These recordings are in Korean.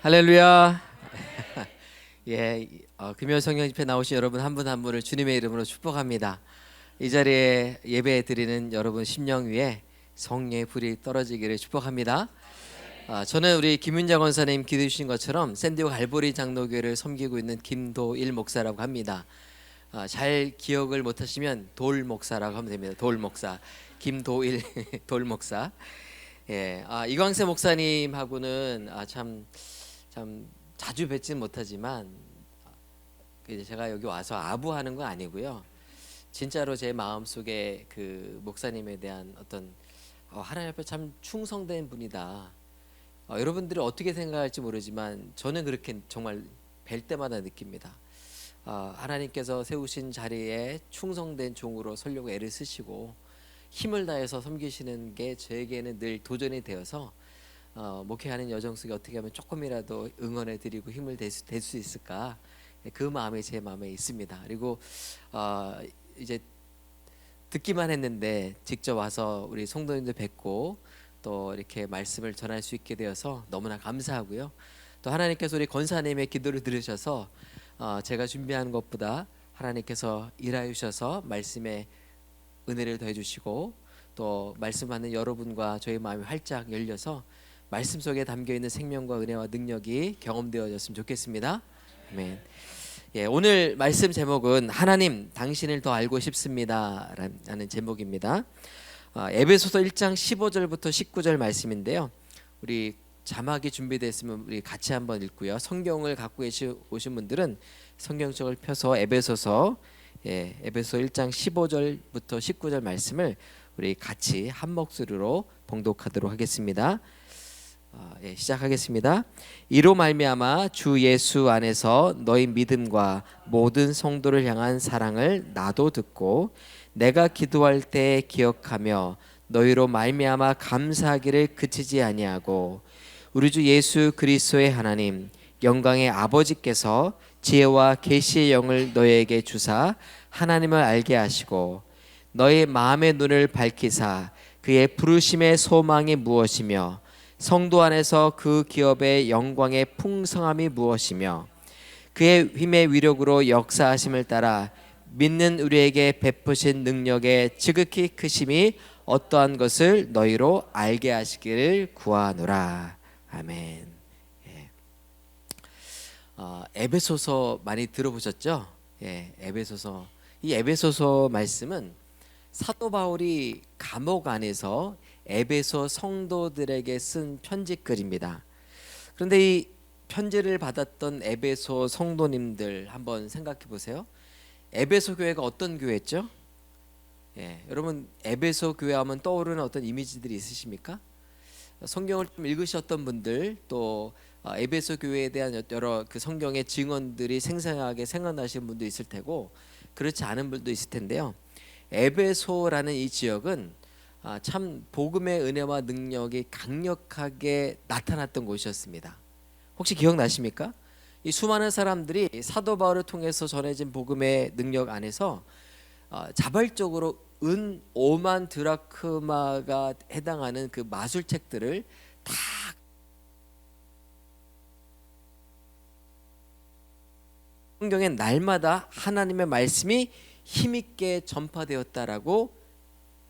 할렐루야. 예, 금요 성경 집회 나오신 여러분 한 분 한 분을 주님의 이름으로 축복합니다. 이 자리에 예배 드리는 여러분 심령 위에 성령의 불이 떨어지기를 축복합니다. 저는 우리 김윤자 권사님 기도해 주신 것처럼 샌디오 갈보리 장로교회를 섬기고 있는 김도일 목사라고 합니다. 잘 기억을 못하시면 돌 목사라고 하면 됩니다. 돌 목사, 김도일 돌 목사. 예, 이광세 목사님하고는 참 자주 뵙진 못하지만 이제 제가 여기 와서 아부하는 건 아니고요. 진짜로 제 마음속에 그 목사님에 대한 어떤 하나님 앞에 참 충성된 분이다. 여러분들이 어떻게 생각할지 모르지만 저는 그렇게 정말 뵐 때마다 느낍니다. 하나님께서 세우신 자리에 충성된 종으로 서려고 애를 쓰시고 힘을 다해서 섬기시는 게 저에게는 늘 도전이 되어서 목회하는 여정 속에 어떻게 하면 조금이라도 응원해 드리고 힘을 될 수 있을까, 그 마음이 제 마음에 있습니다. 그리고 이제 듣기만 했는데 직접 와서 우리 성도님들 뵙고 또 이렇게 말씀을 전할 수 있게 되어서 너무나 감사하고요. 또 하나님께서 우리 권사님의 기도를 들으셔서 제가 준비한 것보다 하나님께서 일하여 주셔서 말씀에 은혜를 더해 주시고 또 말씀 받는 여러분과 저희 마음이 활짝 열려서 말씀 속에 담겨 있는 생명과 은혜와 능력이 경험되어졌으면 좋겠습니다. 아멘. 예, 오늘 말씀 제목은 하나님 당신을 더 알고 싶습니다라는 제목입니다. 에베소서 1장 15절부터 19절 말씀인데요. 우리 자막이 준비됐으면 우리 같이 한번 읽고요. 성경을 갖고 오신 분들은 성경책을 펴서 에베소 1장 15절부터 19절 말씀을 우리 같이 한 목소리로 봉독하도록 하겠습니다. 시작하겠습니다. 이로 말미암아 주 예수 안에서 너희 믿음과 모든 성도를 향한 사랑을 나도 듣고 내가 기도할 때 기억하며 너희로 말미암아 감사하기를 그치지 아니하고 우리 주 예수 그리스도의 하나님 영광의 아버지께서 지혜와 계시의 영을 너희에게 주사 하나님을 알게 하시고 너희 마음의 눈을 밝히사 그의 부르심의 소망이 무엇이며 성도 안에서 그 기업의 영광의 풍성함이 무엇이며 그의 힘의 위력으로 역사하심을 따라 믿는 우리에게 베푸신 능력의 지극히 크심이 어떠한 것을 너희로 알게 하시기를 구하노라. 아멘. 에베소서 많이 들어보셨죠? 에베소서. 이 에베소서 말씀은 사도 바울이 감옥 안에서 에베소 성도들에게 쓴 편지글입니다. 그런데 이 편지를 받았던 에베소 성도님들 한번 생각해 보세요. 에베소 교회가 어떤 교회였죠? 여러분 에베소 교회 하면 떠오르는 어떤 이미지들이 있으십니까? 성경을 좀 읽으셨던 분들 또 에베소 교회에 대한 여러 그 성경의 증언들이 생생하게 생각나시는 분도 있을 테고 그렇지 않은 분도 있을 텐데요. 에베소라는 이 지역은 참 복음의 은혜와 능력이 강력하게 나타났던 곳이었습니다. 혹시 기억나십니까? 이 수많은 사람들이 사도 바울을 통해서 전해진 복음의 능력 안에서 자발적으로 은 5만 드라크마가 해당하는 그 마술책들을 다 성경에 날마다 하나님의 말씀이 힘있게 전파되었다라고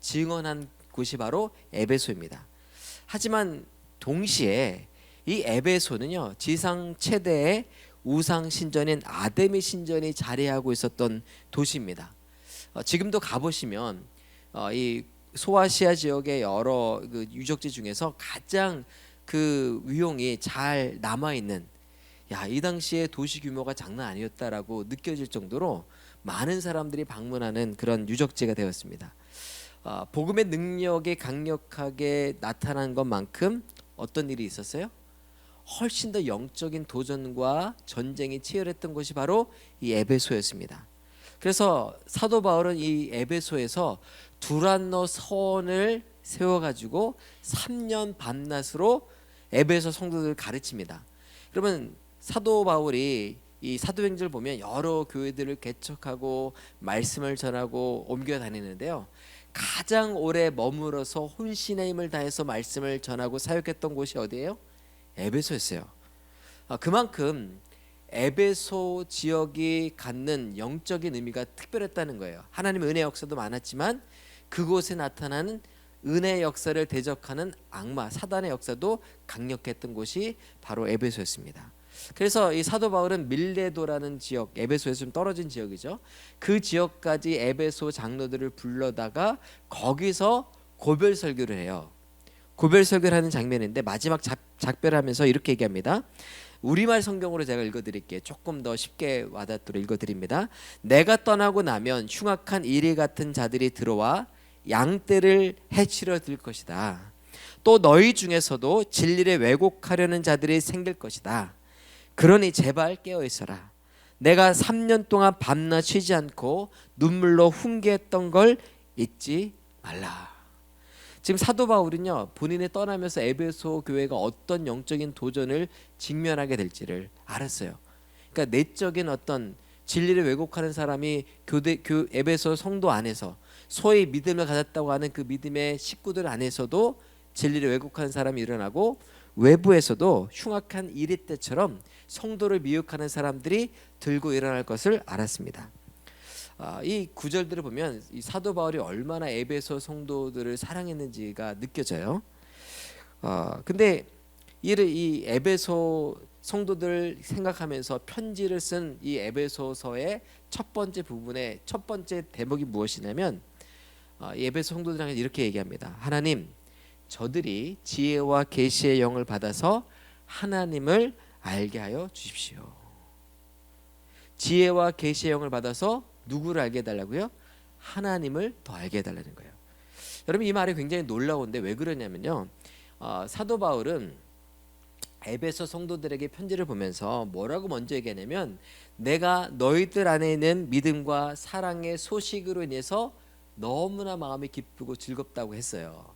증언한 곳이 바로 에베소입니다. 하지만 동시에 이 에베소는요 지상 최대의 우상 신전인 아데미 신전이 자리하고 있었던 도시입니다. 지금도 가보시면 이 소아시아 지역의 여러 그 유적지 중에서 가장 그 위용이 잘 남아 있는, 이 당시에 도시 규모가 장난 아니었다라고 느껴질 정도로 많은 사람들이 방문하는 그런 유적지가 되었습니다. 복음의 능력이 강력하게 나타난 것만큼 어떤 일이 있었어요? 훨씬 더 영적인 도전과 전쟁이 치열했던 것이 바로 이 에베소였습니다. 그래서 사도 바울은 이 에베소에서 두란노 서원을 세워가지고 3년 밤낮으로 에베소 성도들을 가르칩니다. 그러면 사도 바울이 이 사도행전을 보면 여러 교회들을 개척하고 말씀을 전하고 옮겨 다니는데요. 가장 오래 머물어서 혼신의 힘을 다해서 말씀을 전하고 사역했던 곳이 어디예요? 에베소였어요. 그만큼 에베소 지역이 갖는 영적인 의미가 특별했다는 거예요. 하나님의 은혜 역사도 많았지만 그곳에 나타나는 은혜 역사를 대적하는 악마 사단의 역사도 강력했던 곳이 바로 에베소였습니다. 그래서 이 사도 바울은 밀레도라는 지역, 에베소에서 좀 떨어진 지역이죠. 그 지역까지 에베소 장로들을 불러다가 거기서 고별 설교를 해요. 고별 설교를 하는 장면인데 마지막 작별하면서 이렇게 얘기합니다. 우리말 성경으로 제가 읽어드릴게요. 조금 더 쉽게 와닿도록 읽어드립니다. 내가 떠나고 나면 흉악한 이리 같은 자들이 들어와 양떼를 해치려 들 것이다. 또 너희 중에서도 진리를 왜곡하려는 자들이 생길 것이다. 그러니 제발 깨어 있어라. 내가 3년 동안 밤낮 쉬지 않고 눈물로 훈계했던 걸 잊지 말라. 지금 사도 바울은요, 본인이 떠나면서 에베소 교회가 어떤 영적인 도전을 직면하게 될지를 알았어요. 그러니까 내적인 어떤 진리를 왜곡하는 사람이 에베소 성도 안에서 소위 믿음을 가졌다고 하는 그 믿음의 식구들 안에서도 진리를 왜곡하는 사람이 일어나고 외부에서도 흉악한 이리 때처럼 성도를 미혹하는 사람들이 들고 일어날 것을 알았습니다. 이 구절들을 보면 이 사도 바울이 얼마나 에베소 성도들을 사랑했는지가 느껴져요. 근데 이 에베소 성도들 생각하면서 편지를 쓴 이 에베소서의 첫 번째 부분의 첫 번째 대목이 무엇이냐면 이 에베소 성도들에게 이렇게 얘기합니다. 하나님, 저들이 지혜와 계시의 영을 받아서 하나님을 알게 하여 주십시오. 지혜와 계시의 영을 받아서 누구를 알게 해달라고요? 하나님을 더 알게 해달라는 거예요. 여러분, 이 말이 굉장히 놀라운데 왜 그러냐면요, 사도 바울은 에베소 성도들에게 편지를 보면서 뭐라고 먼저 얘기하냐면, 내가 너희들 안에 있는 믿음과 사랑의 소식으로 인해서 너무나 마음이 기쁘고 즐겁다고 했어요.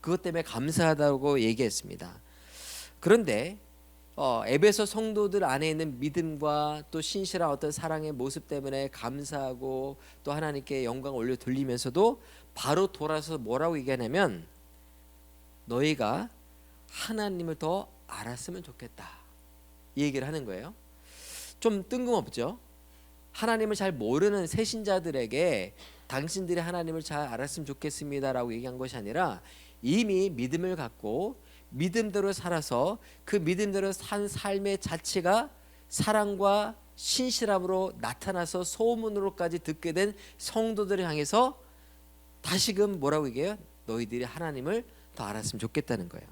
그것 때문에 감사하다고 얘기했습니다. 그런데 에베소 성도들 안에 있는 믿음과 또 신실한 어떤 사랑의 모습 때문에 감사하고 또 하나님께 영광을 올려 돌리면서도 바로 돌아서 뭐라고 얘기하냐면, 너희가 하나님을 더 알았으면 좋겠다, 이 얘기를 하는 거예요. 좀 뜬금없죠? 하나님을 잘 모르는 새신자들에게 당신들이 하나님을 잘 알았으면 좋겠습니다라고 얘기한 것이 아니라, 이미 믿음을 갖고 믿음대로 살아서 그 믿음대로 산 삶의 자체가 사랑과 신실함으로 나타나서 소문으로까지 듣게 된 성도들을 향해서 다시금 뭐라고 얘기해요? 너희들이 하나님을 더 알았으면 좋겠다는 거예요.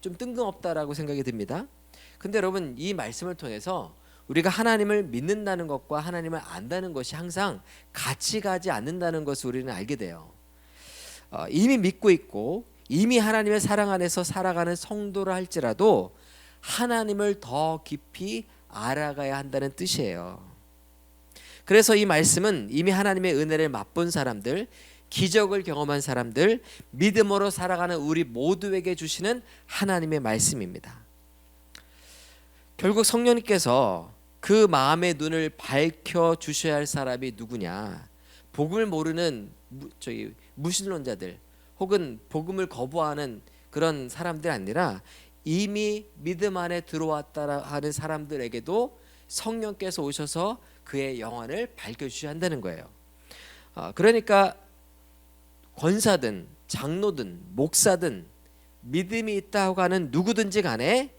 좀 뜬금없다라고 생각이 듭니다. 근데 여러분, 이 말씀을 통해서 우리가 하나님을 믿는다는 것과 하나님을 안다는 것이 항상 같이 가지 않는다는 것을 우리는 알게 돼요. 이미 믿고 있고 이미 하나님의 사랑 안에서 살아가는 성도라 할지라도 하나님을 더 깊이 알아가야 한다는 뜻이에요. 그래서 이 말씀은 이미 하나님의 은혜를 맛본 사람들, 기적을 경험한 사람들, 믿음으로 살아가는 우리 모두에게 주시는 하나님의 말씀입니다. 결국 성령님께서 그 마음의 눈을 밝혀 주셔야 할 사람이 누구냐? 복음을 모르는 무신론자들 혹은 복음을 거부하는 그런 사람들 아니라 이미 믿음 안에 들어왔다 하는 사람들에게도 성령께서 오셔서 그의 영혼을 밝혀주셔야 한다는 거예요. 그러니까 권사든 장로든 목사든 믿음이 있다고 하는 누구든지 간에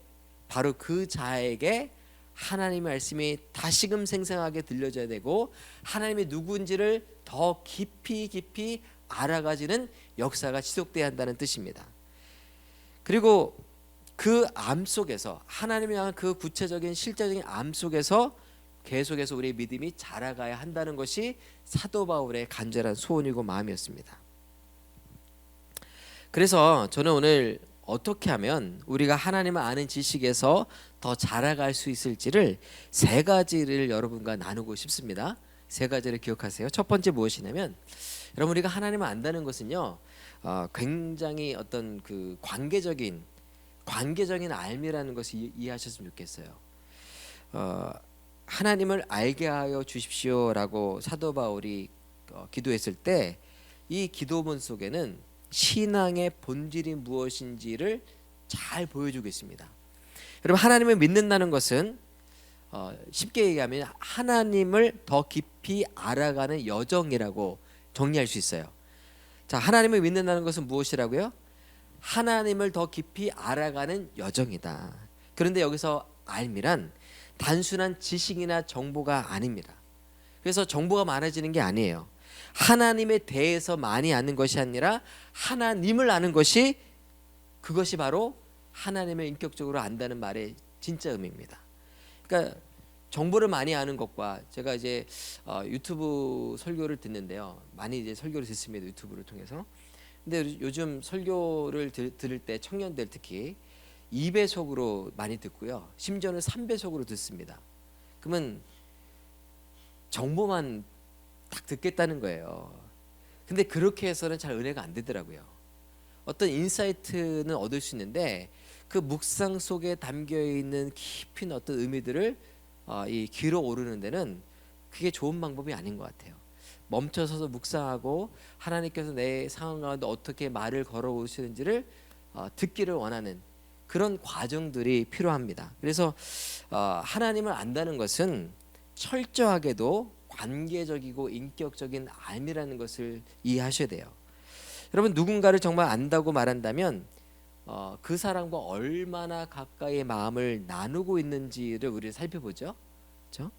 바로 그 자에게 하나님의 말씀이 다시금 생생하게 들려져야 되고 하나님이 누구인지를 더 깊이 알아가지는 역사가 지속돼야 한다는 뜻입니다. 그리고 그 암 속에서 하나님을 향한 그 구체적인 실제적인 암 속에서 계속해서 우리의 믿음이 자라가야 한다는 것이 사도 바울의 간절한 소원이고 마음이었습니다. 그래서 저는 오늘 어떻게 하면 우리가 하나님을 아는 지식에서 더 자라갈 수 있을지를 세 가지를 여러분과 나누고 싶습니다. 세 가지를 기억하세요. 첫 번째 무엇이냐면, 여러분, 우리가 하나님을 안다는 것은요, 굉장히 어떤 그 관계적인 알미라는 것을 이해하셨으면 좋겠어요. 하나님을 알게 하여 주십시오라고 사도 바울이 기도했을 때 이 기도문 속에는 신앙의 본질이 무엇인지를 잘 보여주고 있습니다. 여러분, 하나님을 믿는다는 것은 쉽게 얘기하면 하나님을 더 깊이 알아가는 여정이라고 정리할 수 있어요. 자, 하나님을 믿는다는 것은 무엇이라고요? 하나님을 더 깊이 알아가는 여정이다. 그런데 여기서 알미란 단순한 지식이나 정보가 아닙니다. 그래서 정보가 많아지는 게 아니에요. 하나님에 대해서 많이 아는 것이 아니라 하나님을 아는 것이, 그것이 바로 하나님을 인격적으로 안다는 말의 진짜 의미입니다. 그러니까 정보를 많이 아는 것과, 제가 이제 유튜브 설교를 듣는데요, 많이 이제 설교를 듣습니다, 유튜브를 통해서. 근데 요즘 설교를 들을 때 청년들 특히 2배속으로 많이 듣고요, 심지어는 3배속으로 듣습니다. 그러면 정보만 딱 듣겠다는 거예요. 근데 그렇게 해서는 잘 은혜가 안 되더라고요. 어떤 인사이트는 얻을 수 있는데 그 묵상 속에 담겨 있는 깊은 어떤 의미들을 이 귀로 오르는 데는 그게 좋은 방법이 아닌 것 같아요. 멈춰서서 묵상하고 하나님께서 내 상황 가운데 어떻게 말을 걸어오시는지를 듣기를 원하는 그런 과정들이 필요합니다. 그래서 하나님을 안다는 것은 철저하게도 관계적이고 인격적인 알미라는 것을 이해하셔야 돼요. 여러분, 누군가를 정말 안다고 말한다면 그 사람과 얼마나 가까이 마음을 나누고 있는지를 우리가 살펴보죠. 그렇죠?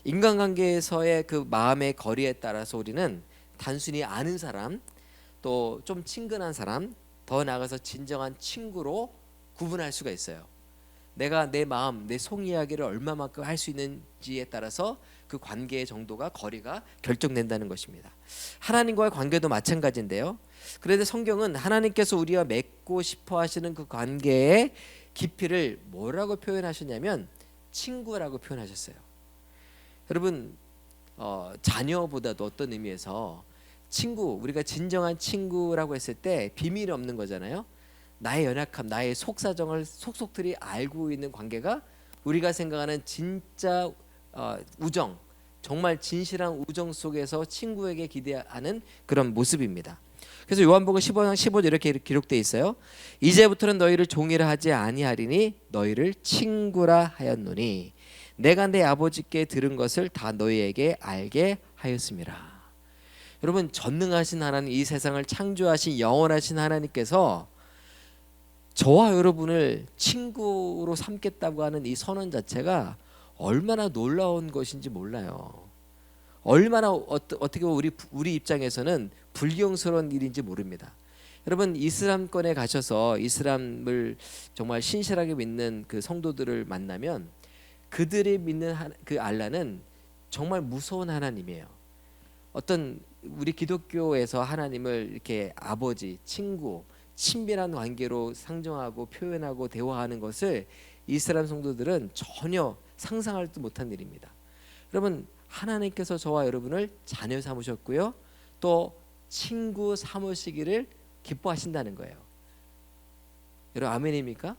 인간관계에서의 그 마음의 거리에 따라서 우리는 단순히 아는 사람, 또 좀 친근한 사람, 더 나아가서 진정한 친구로 구분할 수가 있어요. 내가 내 마음, 내 속 이야기를 얼마만큼 할 수 있는지에 따라서 그 관계의 정도가, 거리가 결정된다는 것입니다. 하나님과의 관계도 마찬가지인데요. 그런데 성경은 하나님께서 우리와 맺고 싶어 하시는 그 관계의 깊이를 뭐라고 표현하셨냐면 친구라고 표현하셨어요. 여러분, 자녀보다도 어떤 의미에서 친구, 우리가 진정한 친구라고 했을 때 비밀이 없는 거잖아요. 나의 연약함, 나의 속사정을 속속들이 알고 있는 관계가 우리가 생각하는 진짜 우정, 정말 진실한 우정 속에서 친구에게 기대하는 그런 모습입니다. 그래서 요한복음 15장 15절 이렇게 기록되어 있어요. 이제부터는 너희를 종이라 하지 아니하리니 너희를 친구라 하였노니 내가 내 아버지께 들은 것을 다 너희에게 알게 하였음이라. 여러분, 전능하신 하나님, 이 세상을 창조하신 영원하신 하나님께서 저와 여러분을 친구로 삼겠다고 하는 이 선언 자체가 얼마나 놀라운 것인지 몰라요. 얼마나 어떻게 보면 우리 입장에서는 불경스러운 일인지 모릅니다. 여러분, 이슬람권에 가셔서 이슬람을 정말 신실하게 믿는 그 성도들을 만나면 그들이 믿는 그 알라는 정말 무서운 하나님이에요. 어떤 우리 기독교에서 하나님을 이렇게 아버지, 친구, 친밀한 관계로 상정하고 표현하고 대화하는 것을 이슬람 성도들은 전혀 상상하지도 못한 일입니다. 여러분, 하나님께서 저와 여러분을 자녀 삼으셨고요, 또 친구 삼으시기를 기뻐하신다는 거예요. 여러분, 아멘입니까?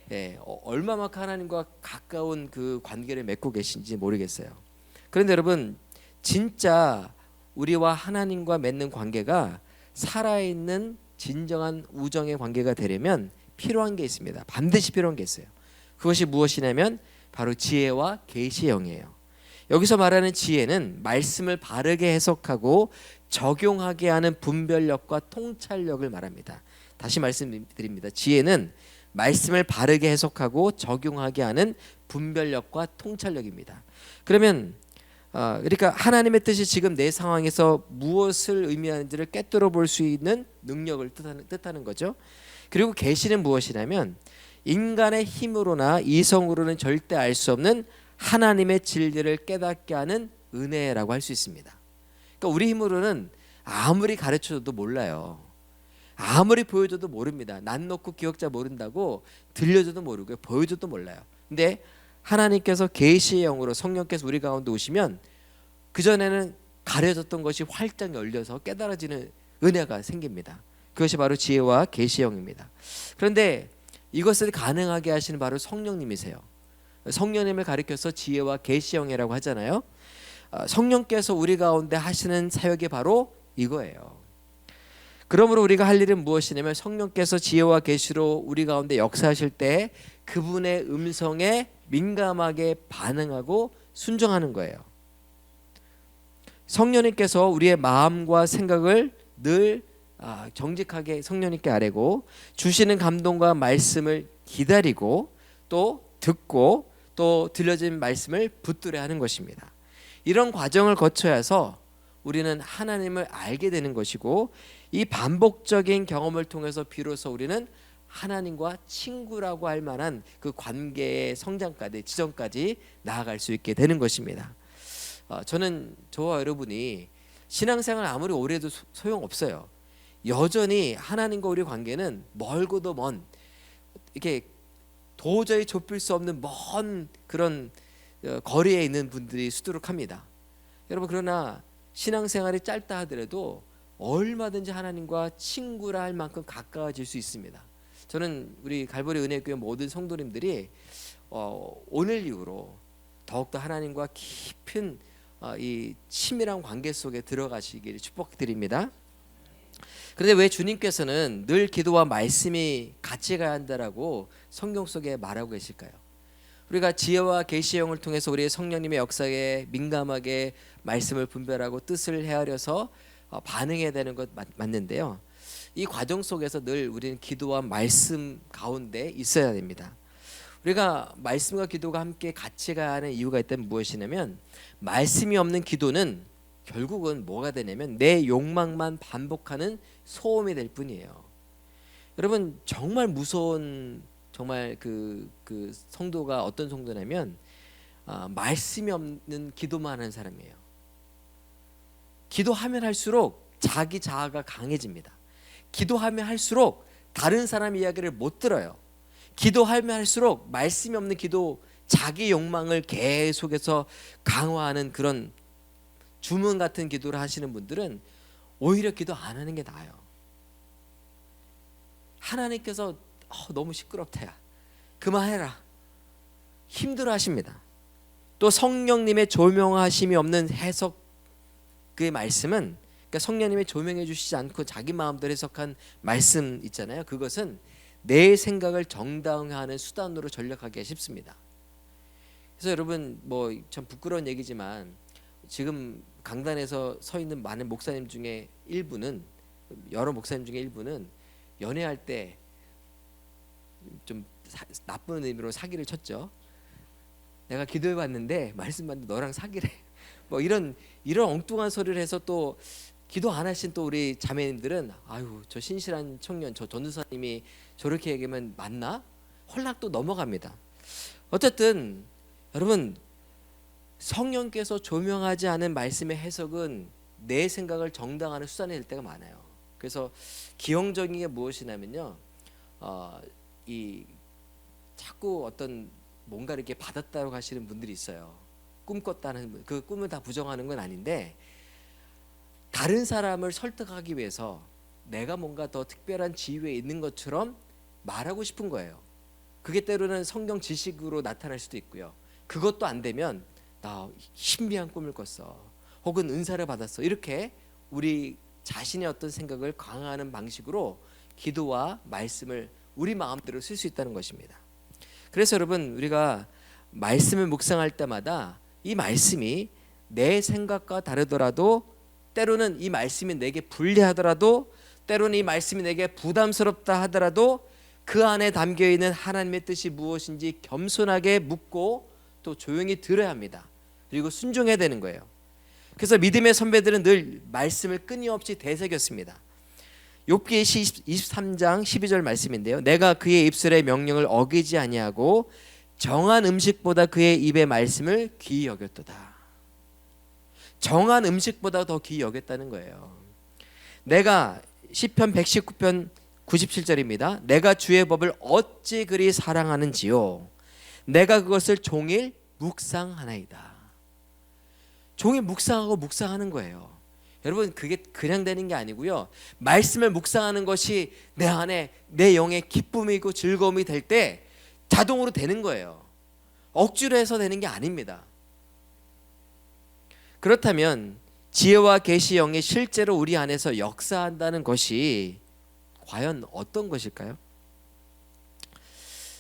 네, 얼마만큼 하나님과 가까운 그 관계를 맺고 계신지 모르겠어요. 그런데 여러분, 진짜 우리와 하나님과 맺는 관계가 살아있는 진정한 우정의 관계가 되려면 필요한 게 있습니다. 반드시 필요한 게 있어요. 그것이 무엇이냐면 바로 지혜와 계시의 영이에요. 여기서 말하는 지혜는 말씀을 바르게 해석하고 적용하게 하는 분별력과 통찰력을 말합니다. 다시 말씀드립니다. 지혜는 말씀을 바르게 해석하고 적용하게 하는 분별력과 통찰력입니다. 그러면 그러니까 하나님의 뜻이 지금 내 상황에서 무엇을 의미하는지를 꿰뚫어 볼 수 있는 능력을 뜻하는 거죠. 그리고 계시는 무엇이냐면 인간의 힘으로나 이성으로는 절대 알 수 없는 하나님의 진리를 깨닫게 하는 은혜라고 할 수 있습니다. 그러니까 우리 힘으로는 아무리 가르쳐줘도 몰라요. 아무리 보여줘도 모릅니다. 난 놓고 기억자 모른다고 들려줘도 모르고요, 보여줘도 몰라요. 근데 하나님께서 계시의 영으로 성령께서 우리 가운데 오시면 그전에는 가려졌던 것이 활짝 열려서 깨달아지는 은혜가 생깁니다. 그것이 바로 지혜와 계시의 영입니다. 그런데 이것을 가능하게 하시는 바로 성령님이세요. 성령님을 가리켜서 지혜와 계시의 영이라고 하잖아요. 성령께서 우리 가운데 하시는 사역이 바로 이거예요. 그러므로 우리가 할 일은 무엇이냐면 성령께서 지혜와 계시로 우리 가운데 역사하실 때 그분의 음성에 민감하게 반응하고 순종하는 거예요. 성령님께서 우리의 마음과 생각을 늘 정직하게 성령님께 아뢰고 주시는 감동과 말씀을 기다리고 또 듣고 또 들려진 말씀을 붙들어야 하는 것입니다. 이런 과정을 거쳐야 해서 우리는 하나님을 알게 되는 것이고 이 반복적인 경험을 통해서 비로소 우리는 하나님과 친구라고 할 만한 그 관계의 성장까지 지점까지 나아갈 수 있게 되는 것입니다. 저는 저와 여러분이 신앙생활 아무리 오래도 소용없어요. 여전히 하나님과 우리 관계는 멀고도 먼 이렇게 도저히 좁힐 수 없는 먼 그런 거리에 있는 분들이 수두룩합니다. 여러분 그러나 신앙생활이 짧다 하더라도 얼마든지 하나님과 친구라 할 만큼 가까워질 수 있습니다. 저는 우리 갈보리 은혜교회 모든 성도님들이 오늘 이후로 더욱더 하나님과 깊은 이 친밀한 관계 속에 들어가시기를 축복드립니다. 그런데 왜 주님께서는 늘 기도와 말씀이 같이 가야 한다라고 성경 속에 말하고 계실까요? 우리가 지혜와 계시의 영을 통해서 우리의 성령님의 역사에 민감하게 말씀을 분별하고 뜻을 헤아려서 반응해야 되는 것 맞는데요. 이 과정 속에서 늘 우리는 기도와 말씀 가운데 있어야 됩니다. 우리가 말씀과 기도가 함께 같이 가야 하는 이유가 있다면 무엇이냐면 말씀이 없는 기도는 결국은 뭐가 되냐면 내 욕망만 반복하는 소음이 될 뿐이에요. 여러분 정말 무서운 정말 그 성도가 어떤 성도냐면 말씀이 없는 기도만 하는 사람이에요. 기도하면 할수록 자기 자아가 강해집니다. 기도하면 할수록 다른 사람 이야기를 못 들어요. 기도하면 할수록 말씀이 없는 기도, 자기 욕망을 계속해서 강화하는 그런 주문 같은 기도를 하시는 분들은 오히려 기도 안 하는 게 나아요. 하나님께서 너무 시끄럽다야, 그만해라, 힘들어 하십니다. 또 성령님의 조명하심이 없는 해석, 그의 말씀은 그러니까 성령님이 조명해 주시지 않고 자기 마음대로 해석한 말씀 있잖아요. 그것은 내 생각을 정당화하는 수단으로 전락하기가 쉽습니다. 그래서 여러분 뭐 참 부끄러운 얘기지만 지금 강단에서 서 있는 많은 목사님 중에 일부는, 여러 목사님 중에 일부는 연애할 때 좀 나쁜 의미로 사기를 쳤죠. 내가 기도해 봤는데 말씀 받는데 너랑 사귀래, 뭐 이런 엉뚱한 소리를 해서 또 기도 안 하신 또 우리 자매님들은 아유 저 신실한 청년 저 전도사님이 저렇게 얘기하면 맞나? 홀락 또 넘어갑니다. 어쨌든 여러분 성령께서 조명하지 않은 말씀의 해석은 내 생각을 정당화하는 수단이 될 때가 많아요. 그래서 기형적인 게 무엇이냐면요, 이 자꾸 어떤 뭔가 이렇게 받았다고 하시는 분들이 있어요. 꿈꿨다는 분, 그 꿈을 다 부정하는 건 아닌데 다른 사람을 설득하기 위해서 내가 뭔가 더 특별한 지위에 있는 것처럼 말하고 싶은 거예요. 그게 때로는 성경 지식으로 나타날 수도 있고요. 그것도 안 되면 나 신비한 꿈을 꿨어, 혹은 은사를 받았어, 이렇게 우리 자신의 어떤 생각을 강화하는 방식으로 기도와 말씀을 우리 마음대로 쓸 수 있다는 것입니다. 그래서 여러분 우리가 말씀을 묵상할 때마다 이 말씀이 내 생각과 다르더라도, 때로는 이 말씀이 내게 불리하더라도, 때로는 이 말씀이 내게 부담스럽다 하더라도 그 안에 담겨있는 하나님의 뜻이 무엇인지 겸손하게 묻고 또 조용히 들어야 합니다. 그리고 순종해야 되는 거예요. 그래서 믿음의 선배들은 늘 말씀을 끊임없이 되새겼습니다. 욥기 23장 12절 말씀인데요, 내가 그의 입술의 명령을 어기지 아니하고 정한 음식보다 그의 입의 말씀을 귀히 여겼도다. 정한 음식보다 더 귀히 여겼다는 거예요. 내가 시편 119편 97절입니다. 내가 주의 법을 어찌 그리 사랑하는지요, 내가 그것을 종일 묵상하나이다. 종일 묵상하고 묵상하는 거예요. 여러분 그게 그냥 되는 게 아니고요, 말씀을 묵상하는 것이 내 안에 내 영의 기쁨이고 즐거움이 될 때 자동으로 되는 거예요. 억지로 해서 되는 게 아닙니다. 그렇다면 지혜와 계시 영이 실제로 우리 안에서 역사한다는 것이 과연 어떤 것일까요?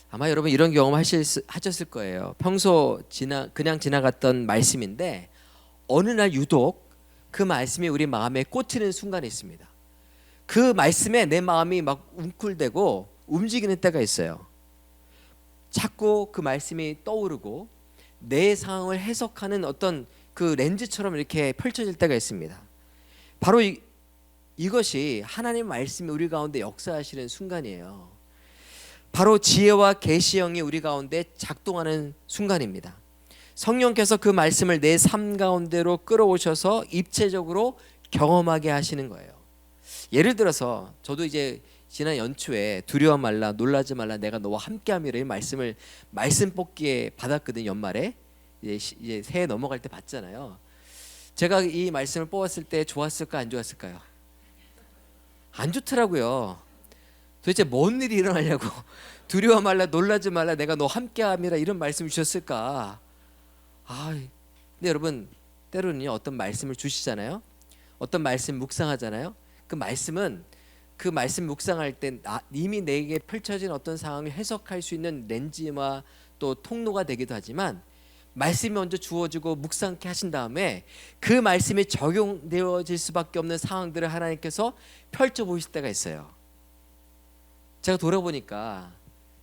아마 여러분 이런 경험 하셨을 거예요. 평소 그냥 지나갔던 말씀인데 어느 날 유독 그 말씀이 우리 마음에 꽂히는 순간이 있습니다. 그 말씀에 내 마음이 막 웅클대고 움직이는 때가 있어요. 자꾸 그 말씀이 떠오르고 내 상황을 해석하는 어떤 그 렌즈처럼 이렇게 펼쳐질 때가 있습니다. 바로 이것이 하나님 말씀이 우리 가운데 역사하시는 순간이에요. 바로 지혜와 계시 영이 우리 가운데 작동하는 순간입니다. 성령께서 그 말씀을 내 삶 가운데로 끌어오셔서 입체적으로 경험하게 하시는 거예요. 예를 들어서 저도 이제 지난 연초에 두려워 말라 놀라지 말라 내가 너와 함께함이라 이 말씀을 말씀 뽑기에 받았거든요. 연말에 이제 새해 넘어갈 때 받잖아요. 제가 이 말씀을 뽑았을 때 좋았을까 안 좋았을까요? 안 좋더라고요. 도대체 뭔 일이 일어나냐고. 두려워 말라 놀라지 말라 내가 너 함께함이라 이런 말씀 주셨을까. 근데 여러분 때로는요 어떤 말씀을 주시잖아요. 어떤 말씀 묵상하잖아요. 그 말씀은 그 말씀 묵상할 때 이미 내게 펼쳐진 어떤 상황을 해석할 수 있는 렌즈와 또 통로가 되기도 하지만 말씀이 먼저 주어지고 묵상케 하신 다음에 그 말씀이 적용되어질 수밖에 없는 상황들을 하나님께서 펼쳐 보실 때가 있어요. 제가 돌아보니까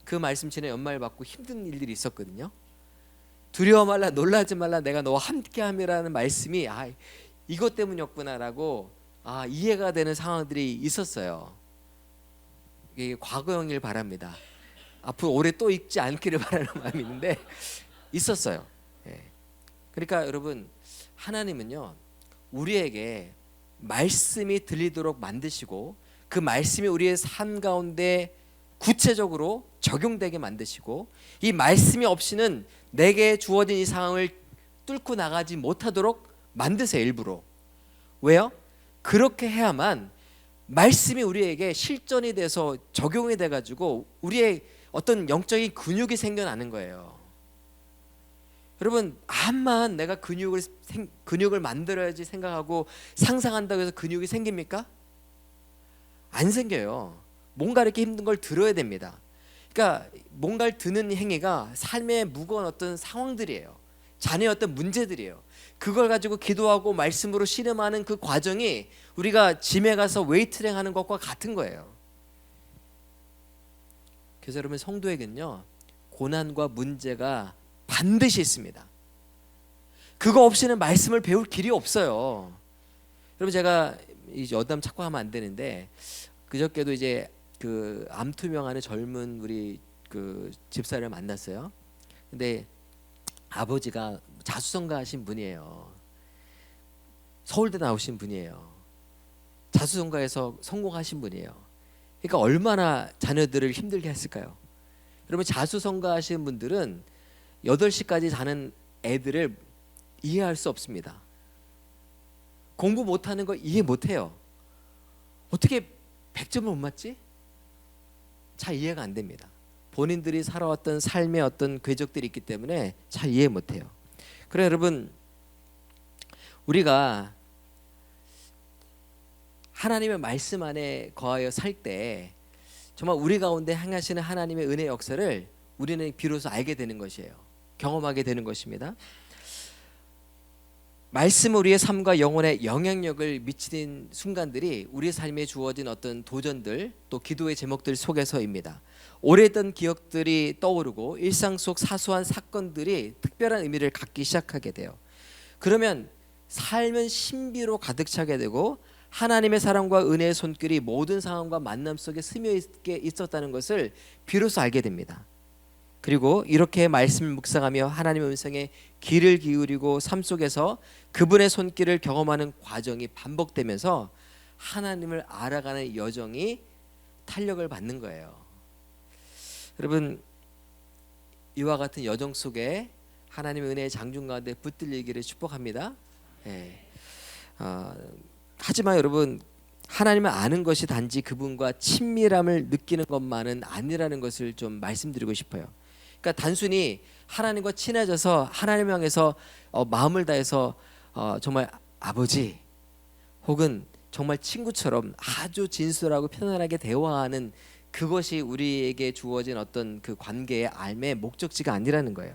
그 말씀 지난 연말 받고 힘든 일들이 있었거든요. 두려워 말라 놀라지 말라 내가 너와 함께함이라는 말씀이 이것 때문이었구나라고 이해가 되는 상황들이 있었어요. 이게 과거형일 바랍니다. 앞으로 올해 또 읽지 않기를 바라는 마음이 있는데 있었어요. 그러니까 여러분 하나님은요 우리에게 말씀이 들리도록 만드시고 그 말씀이 우리의 삶 가운데 구체적으로 적용되게 만드시고 이 말씀이 없이는 내게 주어진 이 상황을 뚫고 나가지 못하도록 만드세요. 일부러. 왜요? 그렇게 해야만 말씀이 우리에게 실전이 돼서 적용이 돼가지고 우리의 어떤 영적인 근육이 생겨나는 거예요. 여러분 암만 내가 근육을 만들어야지 생각하고 상상한다고 해서 근육이 생깁니까? 안 생겨요. 뭔가 이렇게 힘든 걸 들어야 됩니다. 그러니까 뭔가를 드는 행위가 삶의 무거운 어떤 상황들이에요. 자녀의 어떤 문제들이에요. 그걸 가지고 기도하고 말씀으로 씨름하는 그 과정이 우리가 짐에 가서 웨이트랭 하는 것과 같은 거예요. 그래서 여러분 성도에게는요 고난과 문제가 반드시 있습니다. 그거 없이는 말씀을 배울 길이 없어요. 여러분 제가 여담 찾고 하면 안 되는데 그저께도 이제 그 암 투명하는 젊은 우리 그 집사를 만났어요. 근데 아버지가 자수성가하신 분이에요. 서울대 나오신 분이에요. 자수성가에서 성공하신 분이에요. 그러니까 얼마나 자녀들을 힘들게 했을까요? 여러분 자수성가하시는 분들은 8시까지 자는 애들을 이해할 수 없습니다. 공부 못하는 거 이해 못해요. 어떻게 100점을 못 맞지? 잘 이해가 안 됩니다. 본인들이 살아왔던 삶의 어떤 궤적들이 있기 때문에 잘 이해 못해요. 그래 여러분 우리가 하나님의 말씀 안에 거하여 살 때 정말 우리 가운데 행하시는 하나님의 은혜 역사를 우리는 비로소 알게 되는 것이에요. 경험하게 되는 것입니다. 말씀은 우리의 삶과 영혼에 영향력을 미치는 순간들이 우리의 삶에 주어진 어떤 도전들 또 기도의 제목들 속에서입니다. 오래된 기억들이 떠오르고 일상 속 사소한 사건들이 특별한 의미를 갖기 시작하게 돼요. 그러면 삶은 신비로 가득 차게 되고 하나님의 사랑과 은혜의 손길이 모든 상황과 만남 속에 스며 있었다는 것을 비로소 알게 됩니다. 그리고 이렇게 말씀을 묵상하며 하나님의 음성에 귀를 기울이고 삶 속에서 그분의 손길을 경험하는 과정이 반복되면서 하나님을 알아가는 여정이 탄력을 받는 거예요. 여러분 이와 같은 여정 속에 하나님의 은혜의 장중 가운데 붙들리기를 축복합니다. 하지만 여러분 하나님을 아는 것이 단지 그분과 친밀함을 느끼는 것만은 아니라는 것을 좀 말씀드리고 싶어요. 그러니까 단순히 하나님과 친해져서 하나님 향해서 마음을 다해서 정말 아버지 혹은 정말 친구처럼 아주 진솔하고 편안하게 대화하는 그것이 우리에게 주어진 어떤 그 관계의 삶의 목적지가 아니라는 거예요.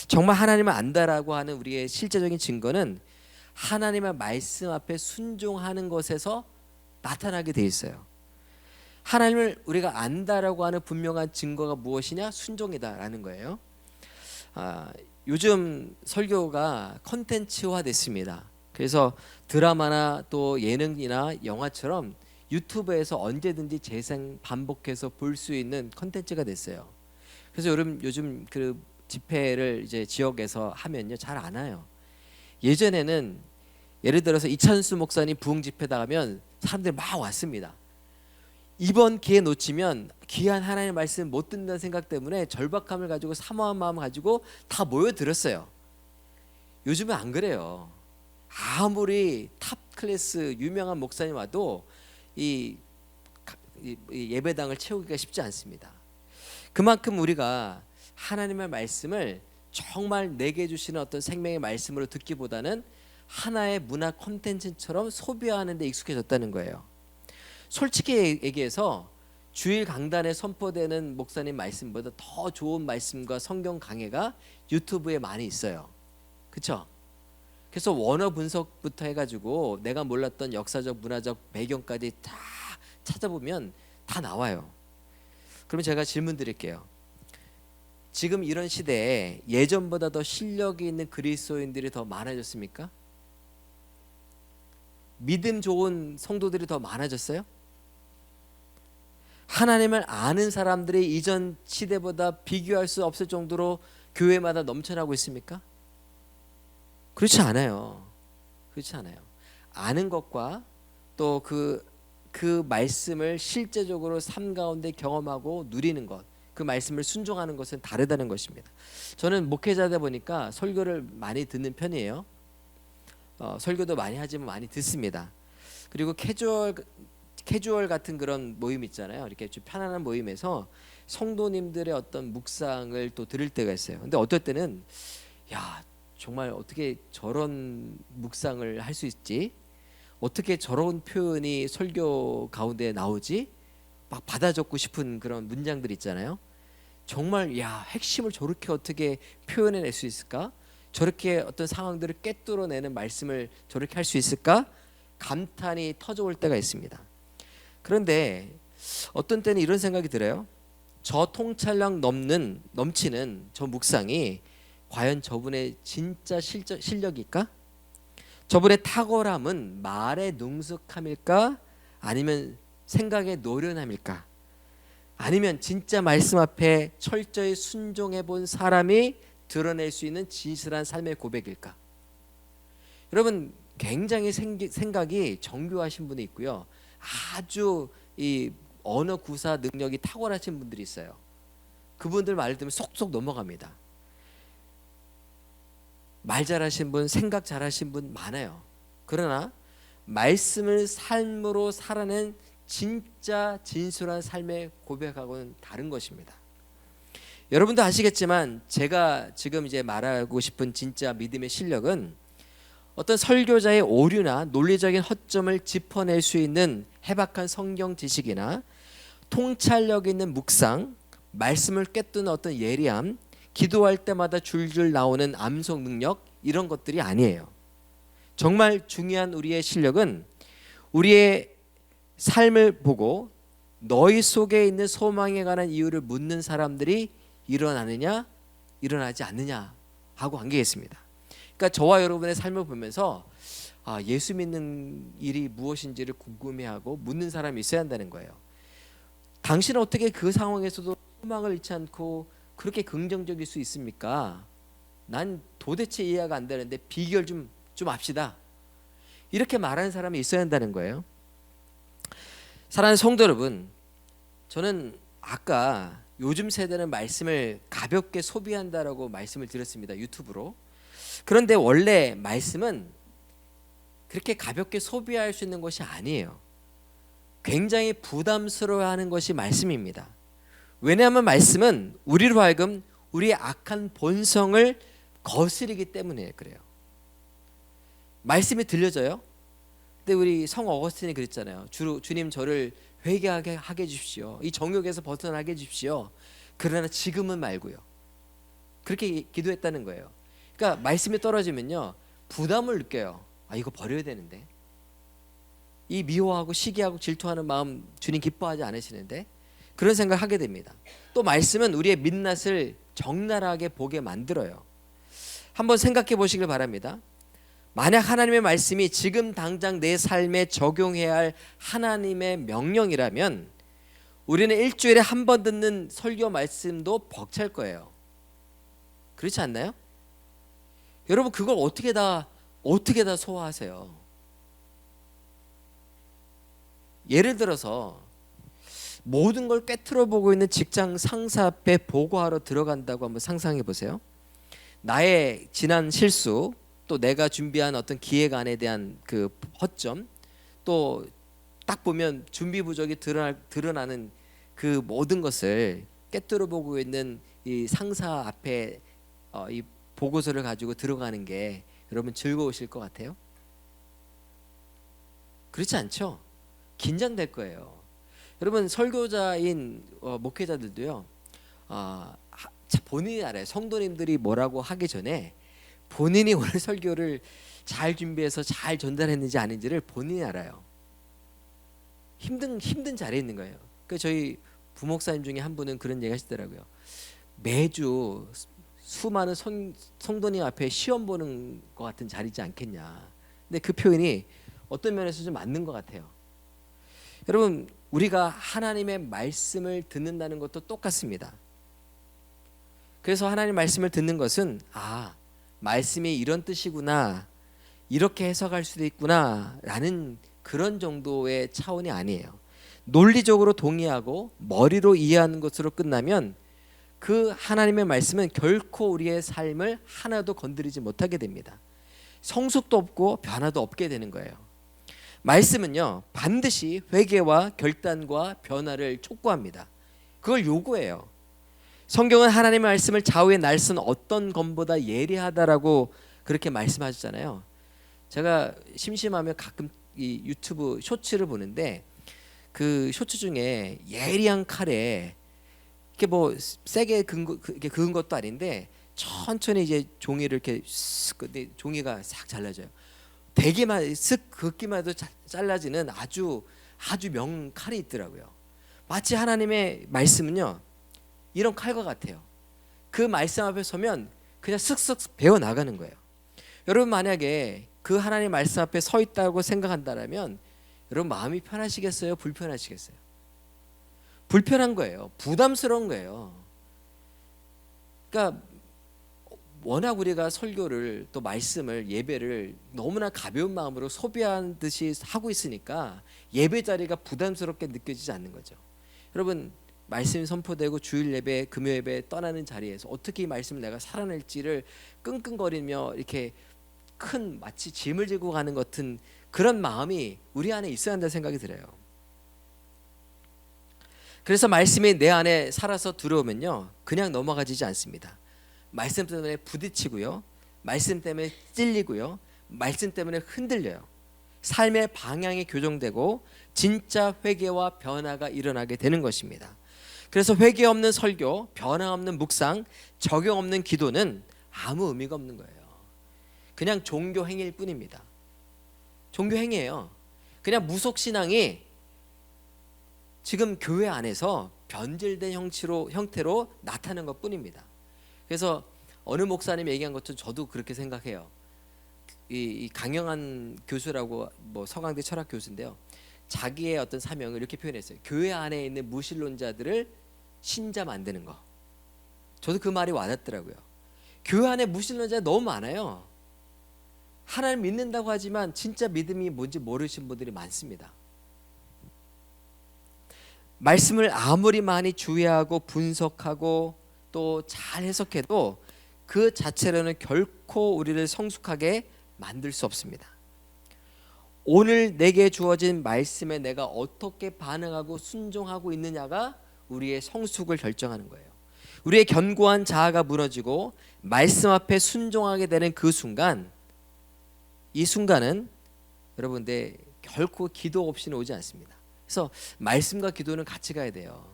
정말 하나님을 안다라고 하는 우리의 실제적인 증거는 하나님의 말씀 앞에 순종하는 것에서 나타나게 돼 있어요. 하나님을 우리가 안다라고 하는 분명한 증거가 무엇이냐? 순종이다라는 거예요. 요즘 설교가 컨텐츠화 됐습니다. 그래서 드라마나 또 예능이나 영화처럼 유튜브에서 언제든지 재생 반복해서 볼 수 있는 컨텐츠가 됐어요. 그래서 요즘 그 집회를 이제 지역에서 하면요 잘 안 와요. 예전에는 예를 들어서 이찬수 목사님 부흥 집회 나가면 사람들이 막 왔습니다. 이번 기회 놓치면 귀한 하나님의 말씀 못 듣는다는 생각 때문에 절박함을 가지고 사모한 마음 가지고 다 모여들었어요. 요즘은 안 그래요. 아무리 탑 클래스 유명한 목사님 와도 이 예배당을 채우기가 쉽지 않습니다. 그만큼 우리가 하나님의 말씀을 정말 내게 주시는 어떤 생명의 말씀으로 듣기보다는 하나의 문화 콘텐츠처럼 소비하는 데 익숙해졌다는 거예요. 솔직히 얘기해서 주일 강단에 선포되는 목사님 말씀보다 더 좋은 말씀과 성경 강해가 유튜브에 많이 있어요. 그렇죠? 그래서 원어 분석부터 해가지고 내가 몰랐던 역사적 문화적 배경까지 다 찾아보면 다 나와요. 그러면 제가 질문 드릴게요. 지금 이런 시대에 예전보다 더 실력이 있는 그리스도인들이 더 많아졌습니까? 믿음 좋은 성도들이 더 많아졌어요? 하나님을 아는 사람들이 이전 시대보다 비교할 수 없을 정도로 교회마다 넘쳐나고 있습니까? 그렇지 않아요. 그렇지 않아요. 아는 것과 또 그 말씀을 실제적으로 삶 가운데 경험하고 누리는 것, 그 말씀을 순종하는 것은 다르다는 것입니다. 저는 목회자다 보니까 설교를 많이 듣는 편이에요. 설교도 많이 하지만 많이 듣습니다. 그리고 캐주얼 같은 그런 모임 있잖아요. 이렇게 좀 편안한 모임에서 성도님들의 어떤 묵상을 또 들을 때가 있어요. 근데 어떨 때는 야 정말 어떻게 저런 묵상을 할 수 있지? 어떻게 저런 표현이 설교 가운데 나오지? 막 받아 적고 싶은 그런 문장들 있잖아요. 정말 야 핵심을 저렇게 어떻게 표현해낼 수 있을까? 저렇게 어떤 상황들을 꿰뚫어내는 말씀을 저렇게 할 수 있을까? 감탄이 터져올 때가 있습니다. 그런데 어떤 때는 이런 생각이 들어요. 저 통찰력 넘치는 저 묵상이 과연 저분의 진짜 실력일까? 저분의 탁월함은 말의 능숙함일까? 아니면 생각의 노련함일까? 아니면 진짜 말씀 앞에 철저히 순종해 본 사람이 드러낼 수 있는 진실한 삶의 고백일까? 여러분 굉장히 생각이 정교하신 분이 있고요. 아주 이 언어 구사 능력이 탁월하신 분들이 있어요. 그분들 말을 들으면 속속 넘어갑니다. 말 잘하신 분, 생각 잘하신 분 많아요. 그러나 말씀을 삶으로 살아낸 진짜 진솔한 삶의 고백하고는 다른 것입니다. 여러분도 아시겠지만 제가 지금 이제 말하고 싶은 진짜 믿음의 실력은 어떤 설교자의 오류나 논리적인 허점을 짚어낼 수 있는 해박한 성경 지식이나 통찰력 있는 묵상, 말씀을 꿰뚫는 어떤 예리함, 기도할 때마다 줄줄 나오는 암송 능력 이런 것들이 아니에요. 정말 중요한 우리의 실력은 우리의 삶을 보고 너희 속에 있는 소망에 관한 이유를 묻는 사람들이 일어나느냐 일어나지 않느냐 하고 관계있습니다. 그러니까 저와 여러분의 삶을 보면서 예수 믿는 일이 무엇인지를 궁금해하고 묻는 사람이 있어야 한다는 거예요. 당신은 어떻게 그 상황에서도 소망을 잃지 않고 그렇게 긍정적일 수 있습니까? 난 도대체 이해가 안 되는데 비결 좀 합시다. 이렇게 말하는 사람이 있어야 한다는 거예요. 사랑하는 성도 여러분, 저는 아까 요즘 세대는 말씀을 가볍게 소비한다라고 말씀을 드렸습니다. 유튜브로. 그런데 원래 말씀은 그렇게 가볍게 소비할 수 있는 것이 아니에요. 굉장히 부담스러워하는 것이 말씀입니다. 왜냐하면 말씀은 우리로 하여금 우리의 악한 본성을 거스르기 때문에 그래요. 말씀이 들려져요. 근데 우리 성 어거스틴이 그랬잖아요. 주님 저를 회개하게 하게 해주십시오. 이 정욕에서 벗어나게 해주십시오. 그러나 지금은 말고요. 그렇게 기도했다는 거예요. 그러니까 말씀이 떨어지면요 부담을 느껴요. 아 이거 버려야 되는데, 이 미워하고 시기하고 질투하는 마음 주님 기뻐하지 않으시는데, 그런 생각을 하게 됩니다. 또 말씀은 우리의 민낯을 적나라하게 보게 만들어요. 한번 생각해 보시길 바랍니다. 만약 하나님의 말씀이 지금 당장 내 삶에 적용해야 할 하나님의 명령이라면 우리는 일주일에 한 번 듣는 설교 말씀도 벅찰 거예요. 그렇지 않나요? 여러분 그걸 어떻게 다 소화하세요? 예를 들어서 모든 걸 꿰뚫어 보고 있는 직장 상사 앞에 보고하러 들어간다고 한번 상상해 보세요. 나의 지난 실수, 또 내가 준비한 어떤 기획안에 대한 그 허점, 또 딱 보면 준비 부족이 드러나는 그 모든 것을 꿰뚫어 보고 있는 이 상사 앞에 이 보고서를 가지고 들어가는 게 여러분 즐거우실 것 같아요? 그렇지 않죠? 긴장될 거예요. 여러분 설교자인 목회자들도요. 본인이 알아요. 성도님들이 뭐라고 하기 전에 본인이 오늘 설교를 잘 준비해서 잘 전달했는지 아닌지를 본인이 알아요. 힘든 자리에 있는 거예요. 그 저희 부목사님 중에 한 분은 그런 얘기 하시더라고요. 매주 수많은 성도님 앞에 시험 보는 것 같은 자리지 않겠냐. 근데 그 표현이 어떤 면에서 좀 맞는 것 같아요. 여러분 우리가 하나님의 말씀을 듣는다는 것도 똑같습니다. 그래서 하나님 말씀을 듣는 것은 말씀이 이런 뜻이구나, 이렇게 해석할 수도 있구나 라는 그런 정도의 차원이 아니에요. 논리적으로 동의하고 머리로 이해하는 것으로 끝나면 그 하나님의 말씀은 결코 우리의 삶을 하나도 건드리지 못하게 됩니다. 성숙도 없고 변화도 없게 되는 거예요. 말씀은요 반드시 회개와 결단과 변화를 촉구합니다. 그걸 요구해요. 성경은 하나님의 말씀을 좌우의 날선 어떤 검보다 예리하다라고 그렇게 말씀하셨잖아요. 제가 심심하면 가끔 이 유튜브 쇼츠를 보는데 그 쇼츠 중에 예리한 칼에 이렇게 뭐 세게 그은 것도 아닌데 천천히 이제 종이를 이렇게 근데 종이가 싹 잘라져요. 대기만 쓱 긋기만 해도 잘라지는 아주 명칼이 있더라고요. 마치 하나님의 말씀은요 이런 칼과 같아요. 그 말씀 앞에 서면 그냥 쓱쓱 배워 나가는 거예요. 여러분 만약에 그 하나님 말씀 앞에 서 있다고 생각한다면 여러분 마음이 편하시겠어요? 불편하시겠어요? 불편한 거예요. 부담스러운 거예요. 그러니까 워낙 우리가 설교를 또 말씀을 예배를 너무나 가벼운 마음으로 소비한 듯이 하고 있으니까 예배 자리가 부담스럽게 느껴지지 않는 거죠. 여러분 말씀이 선포되고 주일 예배, 금요 예배 떠나는 자리에서 어떻게 이 말씀을 내가 살아낼지를 끙끙거리며 이렇게 큰 마치 짐을 지고 가는 것 같은 그런 마음이 우리 안에 있어야 한다는 생각이 들어요. 그래서 말씀이 내 안에 살아서 들어오면요 그냥 넘어가지지 않습니다. 말씀 때문에 부딪히고요, 말씀 때문에 찔리고요, 말씀 때문에 흔들려요. 삶의 방향이 교정되고 진짜 회개와 변화가 일어나게 되는 것입니다. 그래서 회개 없는 설교, 변화 없는 묵상, 적용 없는 기도는 아무 의미가 없는 거예요. 그냥 종교 행위일 뿐입니다. 종교 행위예요. 그냥 무속신앙이 지금 교회 안에서 변질된 형태로 나타나는 것 뿐입니다. 그래서 어느 목사님이 얘기한 것도 저도 그렇게 생각해요. 이 강영한 교수라고 뭐 서강대 철학 교수인데요. 자기의 어떤 사명을 이렇게 표현했어요. 교회 안에 있는 무신론자들을 신자 만드는 거. 저도 그 말이 와닿더라고요. 교회 안에 무신론자 너무 많아요. 하나님 믿는다고 하지만 진짜 믿음이 뭔지 모르시는 분들이 많습니다. 말씀을 아무리 많이 주의하고 분석하고 또 잘 해석해도 그 자체로는 결코 우리를 성숙하게 만들 수 없습니다. 오늘 내게 주어진 말씀에 내가 어떻게 반응하고 순종하고 있느냐가 우리의 성숙을 결정하는 거예요. 우리의 견고한 자아가 무너지고 말씀 앞에 순종하게 되는 그 순간 이 순간은 여러분들 결코 기도 없이는 오지 않습니다. 그래서 말씀과 기도는 같이 가야 돼요.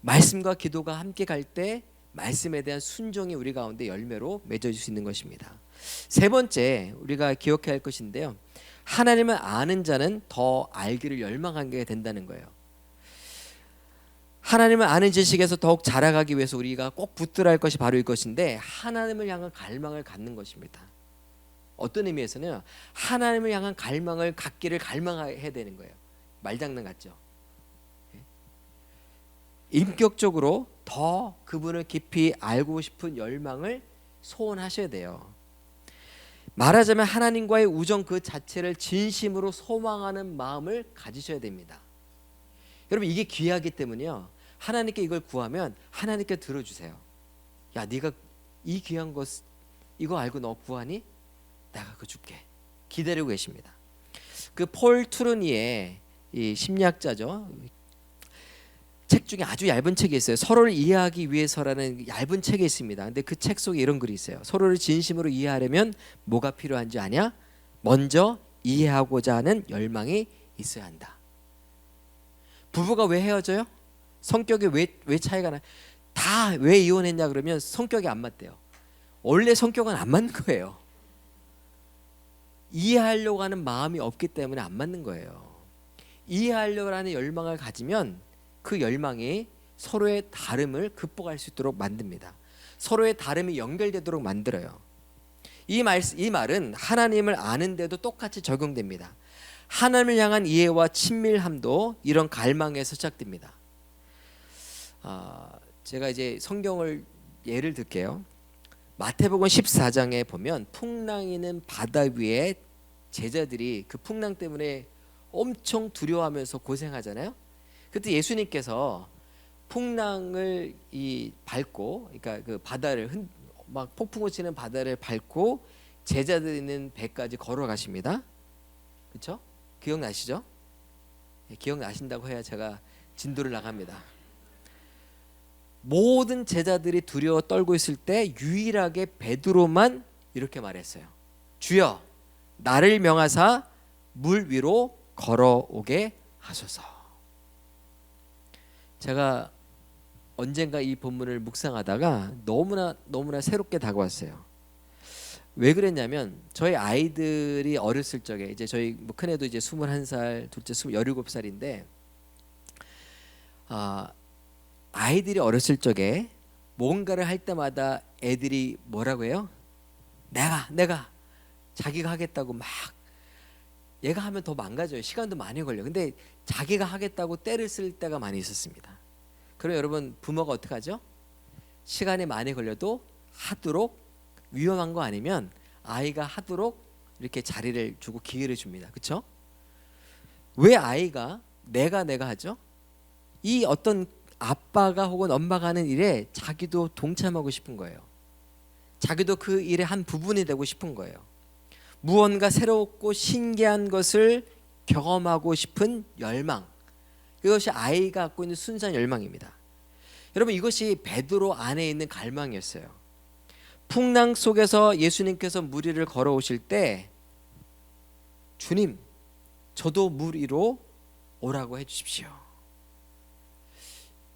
말씀과 기도가 함께 갈 때 말씀에 대한 순종이 우리 가운데 열매로 맺어질 수 있는 것입니다. 세 번째 우리가 기억해야 할 것인데요, 하나님을 아는 자는 더 알기를 열망하게 된다는 거예요. 하나님을 아는 지식에서 더욱 자라가기 위해서 우리가 꼭 붙들어야 할 것이 바로 이것인데, 하나님을 향한 갈망을 갖는 것입니다. 어떤 의미에서는 하나님을 향한 갈망을 갖기를 갈망해야 되는 거예요. 말장난 같죠? 인격적으로 더 그분을 깊이 알고 싶은 열망을 소원하셔야 돼요. 말하자면 하나님과의 우정 그 자체를 진심으로 소망하는 마음을 가지셔야 됩니다. 여러분, 이게 귀하기 때문에요, 하나님께 이걸 구하면 하나님께 들어주세요. 야, 네가 이 귀한 것 이거 알고 너 구하니? 내가 그거 줄게. 기다리고 계십니다. 그 폴 투르니의 이 심리학자죠, 책 중에 아주 얇은 책이 있어요. 서로를 이해하기 위해서라는 얇은 책이 있습니다. 근데 그 책 속에 이런 글이 있어요. 서로를 진심으로 이해하려면 뭐가 필요한지 아냐? 먼저 이해하고자 하는 열망이 있어야 한다. 부부가 왜 헤어져요? 성격이 왜 차이가 나? 다 왜 이혼했냐 그러면 성격이 안 맞대요. 원래 성격은 안 맞는 거예요. 이해하려고 하는 마음이 없기 때문에 안 맞는 거예요. 이해하려고 하는 열망을 가지면 그 열망이 서로의 다름을 극복할 수 있도록 만듭니다. 서로의 다름이 연결되도록 만들어요. 이 말은 하나님을 아는데도 똑같이 적용됩니다. 하나님을 향한 이해와 친밀함도 이런 갈망에서 시작됩니다. 제가 이제 성경을 예를 들게요. 마태복음 14장에 보면 풍랑이는 바다 위에 제자들이 그 풍랑 때문에 엄청 두려워하면서 고생하잖아요. 그때 예수님께서 풍랑을 밟고, 그러니까 그 바다를 막 폭풍우 치는 바다를 밟고 제자들 있는 배까지 걸어가십니다. 그렇죠? 기억나시죠? 기억나신다고 해야 제가 진도를 나갑니다. 모든 제자들이 두려워 떨고 있을 때 유일하게 베드로만 이렇게 말했어요. 주여, 나를 명하사 물 위로 걸어오게 하소서. 제가 언젠가 이 본문을 묵상하다가 너무나 새롭게 다가왔어요. 왜 그랬냐면, 저희 아이들이 어렸을 적에, 이제 저희 큰애도 이제 21살, 둘째 17살인데 아이들이 어렸을 적에 뭔가를 할 때마다 애들이 뭐라고 해요? 내가 자기가 하겠다고 막, 얘가 하면 더 망가져요. 시간도 많이 걸려. 근데 자기가 하겠다고 때를 쓸 때가 많이 있었습니다. 그럼 여러분, 부모가 어떻게 하죠? 시간이 많이 걸려도 하도록, 위험한 거 아니면 아이가 하도록 이렇게 자리를 주고 기회를 줍니다. 그렇죠? 왜 아이가 내가 하죠? 이 어떤 아빠가 혹은 엄마가 하는 일에 자기도 동참하고 싶은 거예요. 자기도 그 일의 한 부분이 되고 싶은 거예요. 무언가 새롭고 신기한 것을 경험하고 싶은 열망, 이것이 아이가 갖고 있는 순수한 열망입니다. 여러분, 이것이 베드로 안에 있는 갈망이었어요. 풍랑 속에서 예수님께서 물 위를 걸어오실 때, 주님, 저도 물 위로 오라고 해주십시오.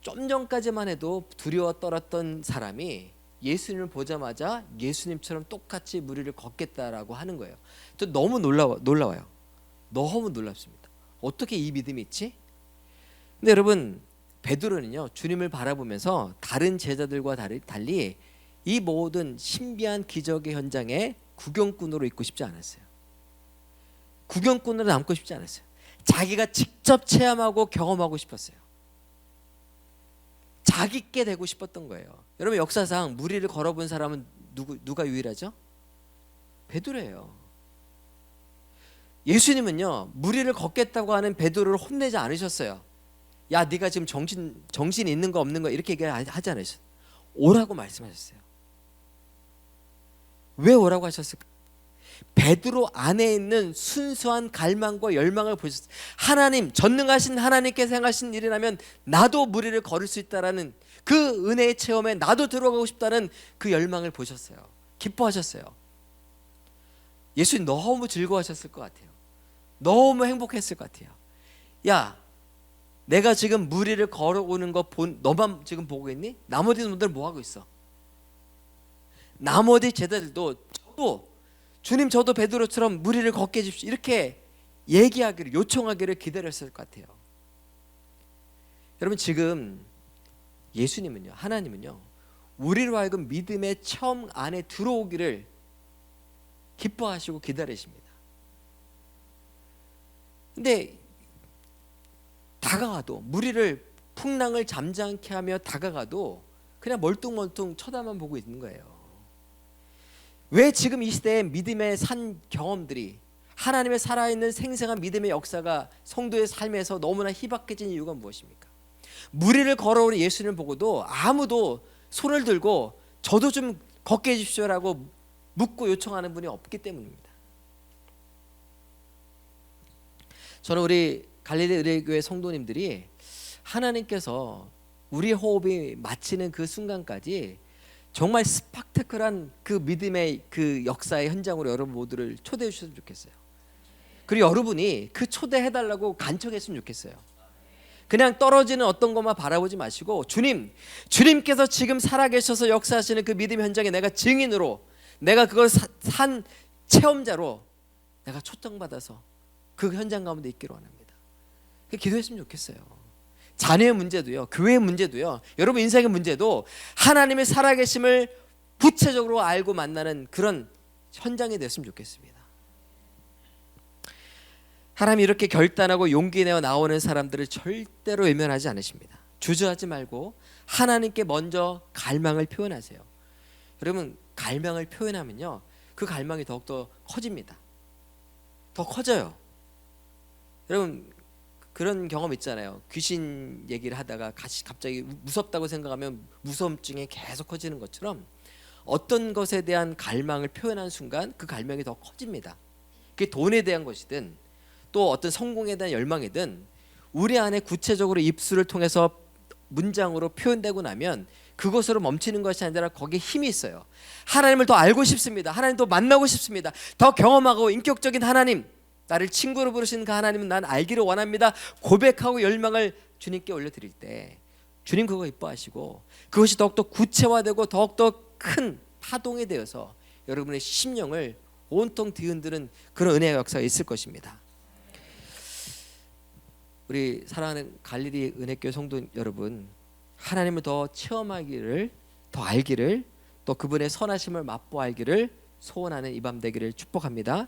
좀 전까지만 해도 두려워 떨었던 사람이 예수님을 보자마자 예수님처럼 똑같이 물 위를 걷겠다라고 하는 거예요. 저 너무 놀라워요. 너무 놀랍습니다. 어떻게 이 믿음이 있지? 근데 여러분, 베드로는요, 주님을 바라보면서 다른 제자들과 달리 이 모든 신비한 기적의 현장에 구경꾼으로 있고 싶지 않았어요. 구경꾼으로 남고 싶지 않았어요. 자기가 직접 체험하고 경험하고 싶었어요. 자기께 되고 싶었던 거예요. 여러분, 역사상 물 위를 걸어본 사람은 누가 유일하죠? 베드로예요. 예수님은요, 물 위를 걷겠다고 하는 베드로를 혼내지 않으셨어요. 야, 네가 지금 정신 있는 거 없는 거 이렇게 얘기하지 않으셨어요. 오라고 말씀하셨어요. 왜 오라고 하셨을까? 베드로 안에 있는 순수한 갈망과 열망을 보셨어요. 하나님, 전능하신 하나님께서 행하신 일이라면 나도 물 위를 걸을 수 있다라는 그 은혜의 체험에 나도 들어가고 싶다는 그 열망을 보셨어요. 기뻐하셨어요. 예수님 너무 즐거워하셨을 것 같아요. 너무 행복했을 것 같아요. 야, 내가 지금 무리를 걸어오는 거 너만 지금 보고 있니? 나머지 놈들 뭐 하고 있어? 나머지 제자들도 저도 주님 저도 베드로처럼 무리를 걷게 해주십시오 이렇게 얘기하기를 요청하기를 기다렸을 것 같아요. 여러분 지금 예수님은요, 하나님은요, 우리로 하여금 믿음의 처음 안에 들어오기를 기뻐하시고 기다리십니다. 근데 다가가도 무리를 풍랑을 잠잠케 하며 다가가도 그냥 멀뚱멀뚱 쳐다만 보고 있는 거예요. 왜 지금 이 시대에 믿음의 산 경험들이 하나님의 살아있는 생생한 믿음의 역사가 성도의 삶에서 너무나 희박해진 이유가 무엇입니까? 무리를 걸어오는 예수님을 보고도 아무도 손을 들고 저도 좀 걷게 해주십시오라고 묻고 요청하는 분이 없기 때문입니다. 저는 우리 갈릴리 의뢰교회 성도님들이 하나님께서 우리 호흡이 마치는 그 순간까지 정말 스펙타클한 그 믿음의 그 역사의 현장으로 여러분 모두를 초대해 주셨으면 좋겠어요. 그리고 여러분이 그 초대해달라고 간청했으면 좋겠어요. 그냥 떨어지는 어떤 것만 바라보지 마시고 주님께서 지금 살아계셔서 역사하시는 그 믿음 현장에 내가 증인으로, 내가 그걸 산 체험자로 내가 초청받아서 그 현장 가운데 있기를 원합니다. 기도했으면 좋겠어요. 자녀의 문제도요, 교회의 문제도요, 여러분 인생의 문제도 하나님의 살아계심을 구체적으로 알고 만나는 그런 현장이 됐으면 좋겠습니다. 하나님이 이렇게 결단하고 용기 내어 나오는 사람들을 절대로 외면하지 않으십니다. 주저하지 말고 하나님께 먼저 갈망을 표현하세요. 여러분 갈망을 표현하면요, 그 갈망이 더욱더 커집니다. 더 커져요. 여러분 그런 경험 있잖아요. 귀신 얘기를 하다가 갑자기 무섭다고 생각하면 무서움증이 계속 커지는 것처럼 어떤 것에 대한 갈망을 표현한 순간 그 갈망이 더 커집니다. 그게 돈에 대한 것이든 또 어떤 성공에 대한 열망이든 우리 안에 구체적으로 입술을 통해서 문장으로 표현되고 나면 그것으로 멈추는 것이 아니라 거기에 힘이 있어요. 하나님을 더 알고 싶습니다. 하나님 더 만나고 싶습니다. 더 경험하고 인격적인 하나님, 나를 친구로 부르시는 그 하나님은 난 알기를 원합니다. 고백하고 열망을 주님께 올려드릴 때 주님 그거 기뻐하시고 그것이 더욱더 구체화되고 더욱더 큰 파동이 되어서 여러분의 심령을 온통 뒤흔드는 그런 은혜의 역사가 있을 것입니다. 우리 사랑하는 갈릴리 은혜교회 성도 여러분, 하나님을 더 체험하기를, 더 알기를, 또 그분의 선하심을 맛보아 알기를 소원하는 이 밤 되기를 축복합니다.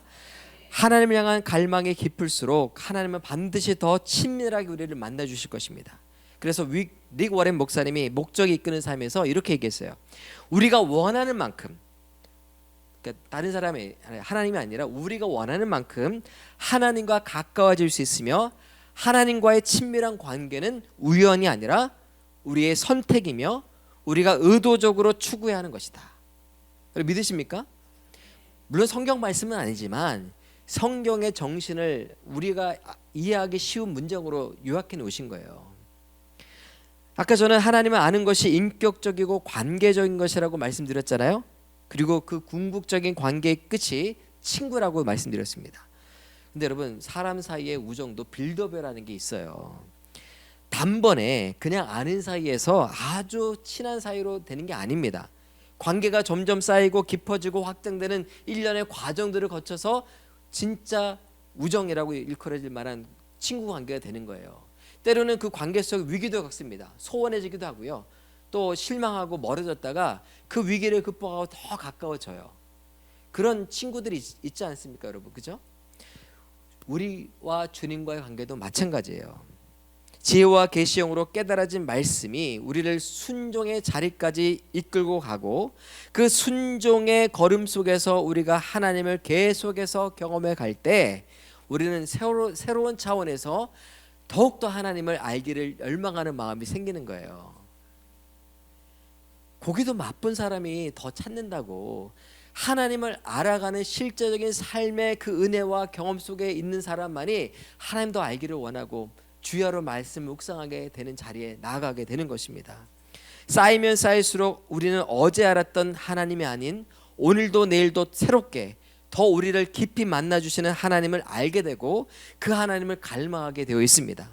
하나님을 향한 갈망이 깊을수록 하나님은 반드시 더 친밀하게 우리를 만나 주실 것입니다. 그래서 릭 워렌 목사님이 목적이 이끄는 삶에서 이렇게 얘기했어요. 우리가 원하는 만큼, 그러니까 다른 사람이 하나님이 아니라 우리가 원하는 만큼 하나님과 가까워질 수 있으며 하나님과의 친밀한 관계는 우연이 아니라 우리의 선택이며 우리가 의도적으로 추구해야 하는 것이다. 믿으십니까? 물론 성경 말씀은 아니지만 성경의 정신을 우리가 이해하기 쉬운 문장으로 요약해 놓으신 거예요. 아까 저는 하나님을 아는 것이 인격적이고 관계적인 것이라고 말씀드렸잖아요. 그리고 그 궁극적인 관계의 끝이 친구라고 말씀드렸습니다. 근데 여러분 사람 사이의 우정도 빌더별라는 게 있어요. 단번에 그냥 아는 사이에서 아주 친한 사이로 되는 게 아닙니다. 관계가 점점 쌓이고 깊어지고 확장되는 일련의 과정들을 거쳐서 진짜 우정이라고 일컬어질 만한 친구 관계가 되는 거예요. 때로는 그 관계 속 위기도 겪습니다. 소원해지기도 하고요. 또 실망하고 멀어졌다가 그 위기를 극복하고 더 가까워져요. 그런 친구들이 있지 않습니까, 여러분? 그죠? 우리와 주님과의 관계도 마찬가지예요. 지혜와 계시형으로 깨달아진 말씀이 우리를 순종의 자리까지 이끌고 가고 그 순종의 걸음 속에서 우리가 하나님을 계속해서 경험해 갈 때 우리는 새로운 차원에서 더욱더 하나님을 알기를 열망하는 마음이 생기는 거예요. 고기도 맛본 사람이 더 찾는다고 하나님을 알아가는 실제적인 삶의 그 은혜와 경험 속에 있는 사람만이 하나님 더 알기를 원하고 주야로 말씀을 묵상하게 되는 자리에 나아가게 되는 것입니다. 쌓이면 쌓일수록 우리는 어제 알았던 하나님이 아닌 오늘도 내일도 새롭게 더 우리를 깊이 만나주시는 하나님을 알게 되고 그 하나님을 갈망하게 되어 있습니다.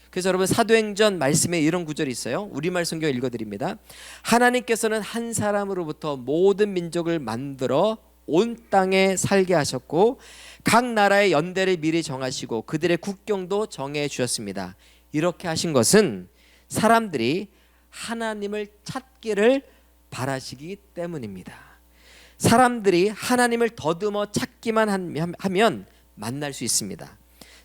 그래서 여러분, 사도행전 말씀에 이런 구절이 있어요. 우리말 성경 읽어드립니다. 하나님께서는 한 사람으로부터 모든 민족을 만들어 온 땅에 살게 하셨고 각 나라의 연대를 미리 정하시고 그들의 국경도 정해 주셨습니다. 이렇게 하신 것은 사람들이 하나님을 찾기를 바라시기 때문입니다. 사람들이 하나님을 더듬어 찾기만 하면 만날 수 있습니다.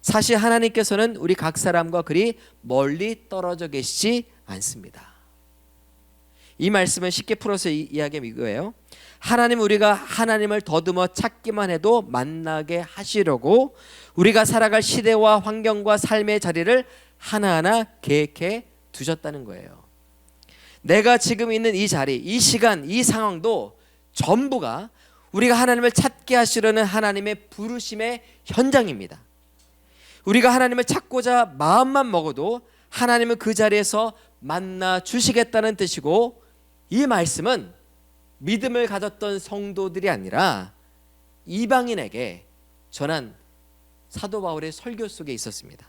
사실 하나님께서는 우리 각 사람과 그리 멀리 떨어져 계시지 않습니다. 이 말씀은 쉽게 풀어서 이야기하면 이거예요. 하나님, 우리가 하나님을 더듬어 찾기만 해도 만나게 하시려고 우리가 살아갈 시대와 환경과 삶의 자리를 하나하나 계획해 두셨다는 거예요. 내가 지금 있는 이 자리, 이 시간, 이 상황도 전부가 우리가 하나님을 찾게 하시려는 하나님의 부르심의 현장입니다. 우리가 하나님을 찾고자 마음만 먹어도 하나님은 그 자리에서 만나 주시겠다는 뜻이고, 이 말씀은 믿음을 가졌던 성도들이 아니라 이방인에게 전한 사도 바울의 설교 속에 있었습니다.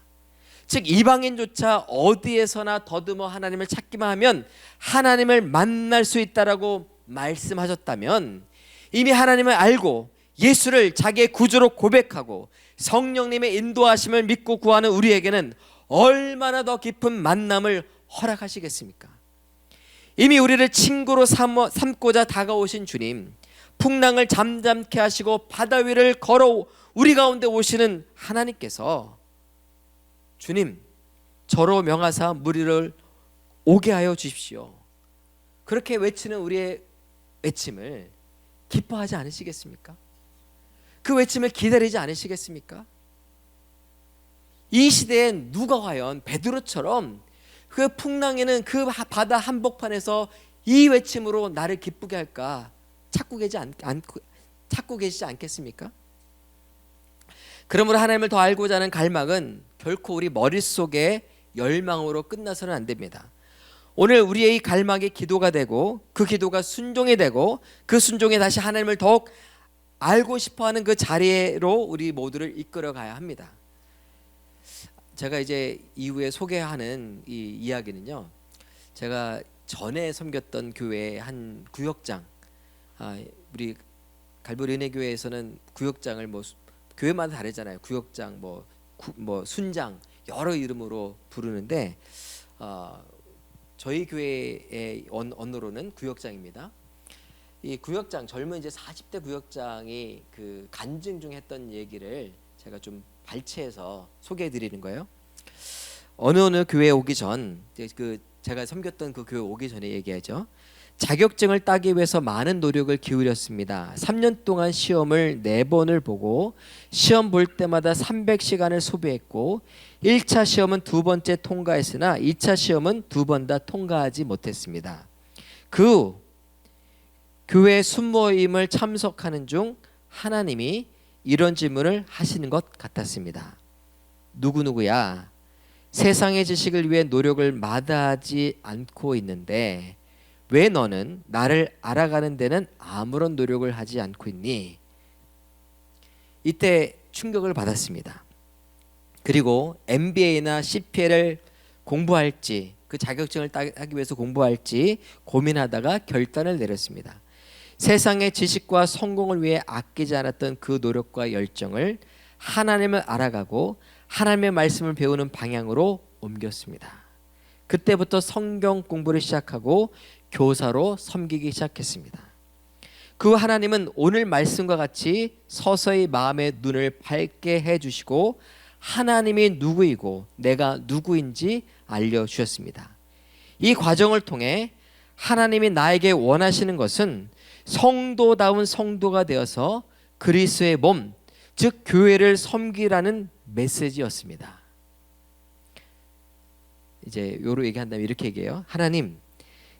즉, 이방인조차 어디에서나 더듬어 하나님을 찾기만 하면 하나님을 만날 수 있다라고 말씀하셨다면, 이미 하나님을 알고 예수를 자기의 구주로 고백하고 성령님의 인도하심을 믿고 구하는 우리에게는 얼마나 더 깊은 만남을 허락하시겠습니까? 이미 우리를 친구로 삼고자 다가오신 주님, 풍랑을 잠잠케 하시고 바다 위를 걸어 우리 가운데 오시는 하나님께서 주님, 저로 명하사 무리를 오게 하여 주십시오, 그렇게 외치는 우리의 외침을 기뻐하지 않으시겠습니까? 그 외침을 기다리지 않으시겠습니까? 이 시대엔 누가 과연 베드로처럼 그 풍랑에는 그 바다 한복판에서 이 외침으로 나를 기쁘게 할까 찾고 계시지 않겠습니까? 그러므로 하나님을 더 알고자 하는 갈망은 결코 우리 머릿속의 열망으로 끝나서는 안 됩니다. 오늘 우리의 이 갈망이 기도가 되고 그 기도가 순종이 되고 그 순종에 다시 하나님을 더욱 알고 싶어하는 그 자리로 우리 모두를 이끌어 가야 합니다. 제가 이제 이후에 소개하는 이 이야기는요, 제가 전에 섬겼던 교회의 한 구역장, 우리 갈보리 은혜교회에서는 구역장을 교회마다 다르잖아요. 구역장, 순장, 여러 이름으로 부르는데 저희 교회의 언어로는 구역장입니다. 이 구역장, 젊은 이제 40대 구역장이 그 간증 중 했던 얘기를 제가 좀 발췌해서 소개해 드리는 거예요. 어느 교회에 오기 전, 제가 섬겼던 그 교회 오기 전에 얘기하죠. 자격증을 따기 위해서 많은 노력을 기울였습니다. 3년 동안 시험을 4번을 보고 시험 볼 때마다 300시간을 소비했고 1차 시험은 2번째 통과했으나 2차 시험은 2번 다 통과하지 못했습니다. 그 교회 순모임을 참석하는 중 하나님이 이런 질문을 하시는 것 같았습니다. 누구누구야, 세상의 지식을 위해 노력을 마다하지 않고 있는데 왜 너는 나를 알아가는 데는 아무런 노력을 하지 않고 있니? 이때 충격을 받았습니다. 그리고 MBA나 CPA를 공부할지, 그 자격증을 따기 위해서 공부할지 고민하다가 결단을 내렸습니다. 세상의 지식과 성공을 위해 아끼지 않았던 그 노력과 열정을 하나님을 알아가고 하나님의 말씀을 배우는 방향으로 옮겼습니다. 그때부터 성경 공부를 시작하고 교사로 섬기기 시작했습니다. 그 하나님은 오늘 말씀과 같이 서서히 마음의 눈을 밝게 해주시고 하나님이 누구이고 내가 누구인지 알려주셨습니다. 이 과정을 통해 하나님이 나에게 원하시는 것은 성도다운 성도가 되어서 그리스도의 몸, 즉 교회를 섬기라는 메시지였습니다. 이제 요로 얘기한다면 이렇게 얘기해요. 하나님,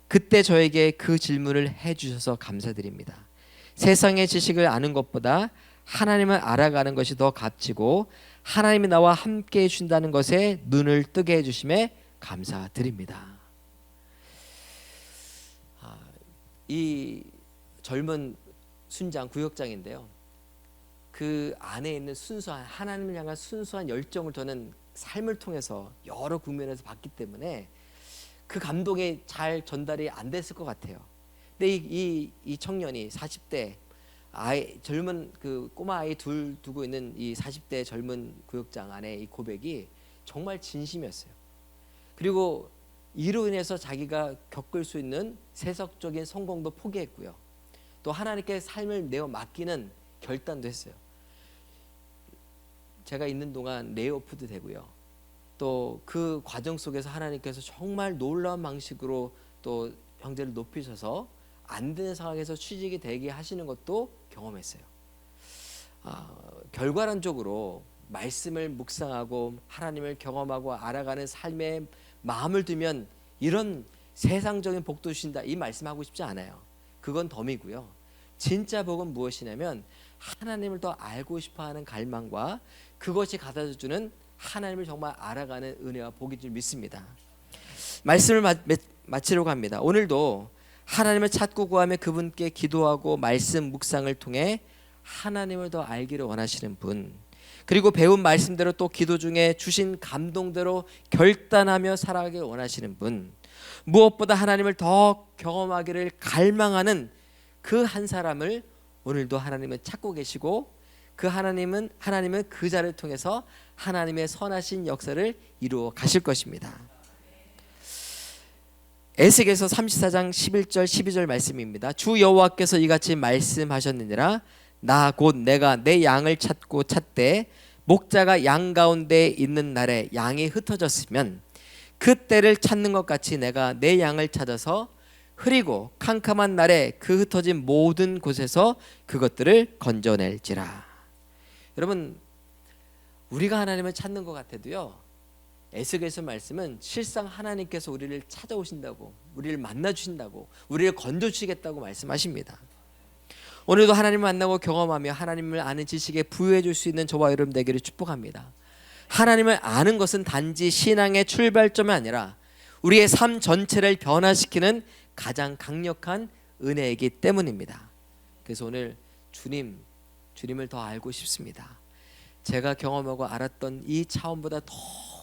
그때 저에게 그 질문을 해주셔서 감사드립니다. 세상의 지식을 아는 것보다 하나님을 알아가는 것이 더 값지고 하나님이 나와 함께 해준다는 것에 눈을 뜨게 해주심에 감사드립니다. 이 젊은 순장, 구역장인데요, 그 안에 있는 순수한 하나님을 향한 순수한 열정을 저는 삶을 통해서 여러 국면에서 봤기 때문에 그 감동이 잘 전달이 안 됐을 것 같아요. 근데 이 청년이 40대 아이, 젊은 그 꼬마 아이 둘 두고 있는 이 40대 젊은 구역장 안에 이 고백이 정말 진심이었어요. 그리고 이로 인해서 자기가 겪을 수 있는 세속적인 성공도 포기했고요. 또 하나님께 삶을 내어 맡기는 결단도 했어요. 제가 있는 동안 레이오프도 되고요. 또 그 과정 속에서 하나님께서 정말 놀라운 방식으로 또 형제를 높이셔서 안 되는 상황에서 취직이 되게 하시는 것도 경험했어요. 결과론적으로 말씀을 묵상하고 하나님을 경험하고 알아가는 삶에 마음을 두면 이런 세상적인 복도 주신다 이 말씀하고 싶지 않아요. 그건 덤이고요. 진짜 복은 무엇이냐면 하나님을 더 알고 싶어하는 갈망과 그것이 가져다주는 하나님을 정말 알아가는 은혜와 복인 줄 믿습니다. 말씀을 마치려고 합니다. 오늘도 하나님을 찾고 구하며 그분께 기도하고 말씀 묵상을 통해 하나님을 더 알기를 원하시는 분, 그리고 배운 말씀대로 또 기도 중에 주신 감동대로 결단하며 살아가길 원하시는 분, 무엇보다 하나님을 더 경험하기를 갈망하는 그 한 사람을 오늘도 하나님은 찾고 계시고 그 하나님은 그 자를 통해서 하나님의 선하신 역사를 이루어 가실 것입니다. 에스겔서 34장 11절 12절 말씀입니다. 주 여호와께서 이같이 말씀하셨느니라. 나 곧 내가 내 양을 찾고 찾되 목자가 양 가운데 있는 날에 양이 흩어졌으면 그 때를 찾는 것 같이 내가 내 양을 찾아서 흐리고 캄캄한 날에 그 흩어진 모든 곳에서 그것들을 건져낼지라. 여러분, 우리가 하나님을 찾는 것 같아도요, 에스겔서 말씀은 실상 하나님께서 우리를 찾아오신다고, 우리를 만나 주신다고, 우리를 건져 주시겠다고 말씀하십니다. 오늘도 하나님을 만나고 경험하며 하나님을 아는 지식에 부여해 줄 수 있는 저와 여러분 되기를 축복합니다. 하나님을 아는 것은 단지 신앙의 출발점이 아니라 우리의 삶 전체를 변화시키는 가장 강력한 은혜이기 때문입니다. 그래서 오늘 주님을 더 알고 싶습니다. 제가 경험하고 알았던 이 차원보다 더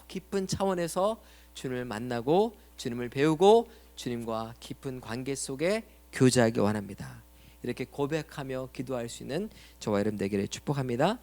깊은 차원에서 주님을 만나고 주님을 배우고 주님과 깊은 관계 속에 교제하기 원합니다. 이렇게 고백하며 기도할 수 있는 저와 여러분 되기를 축복합니다.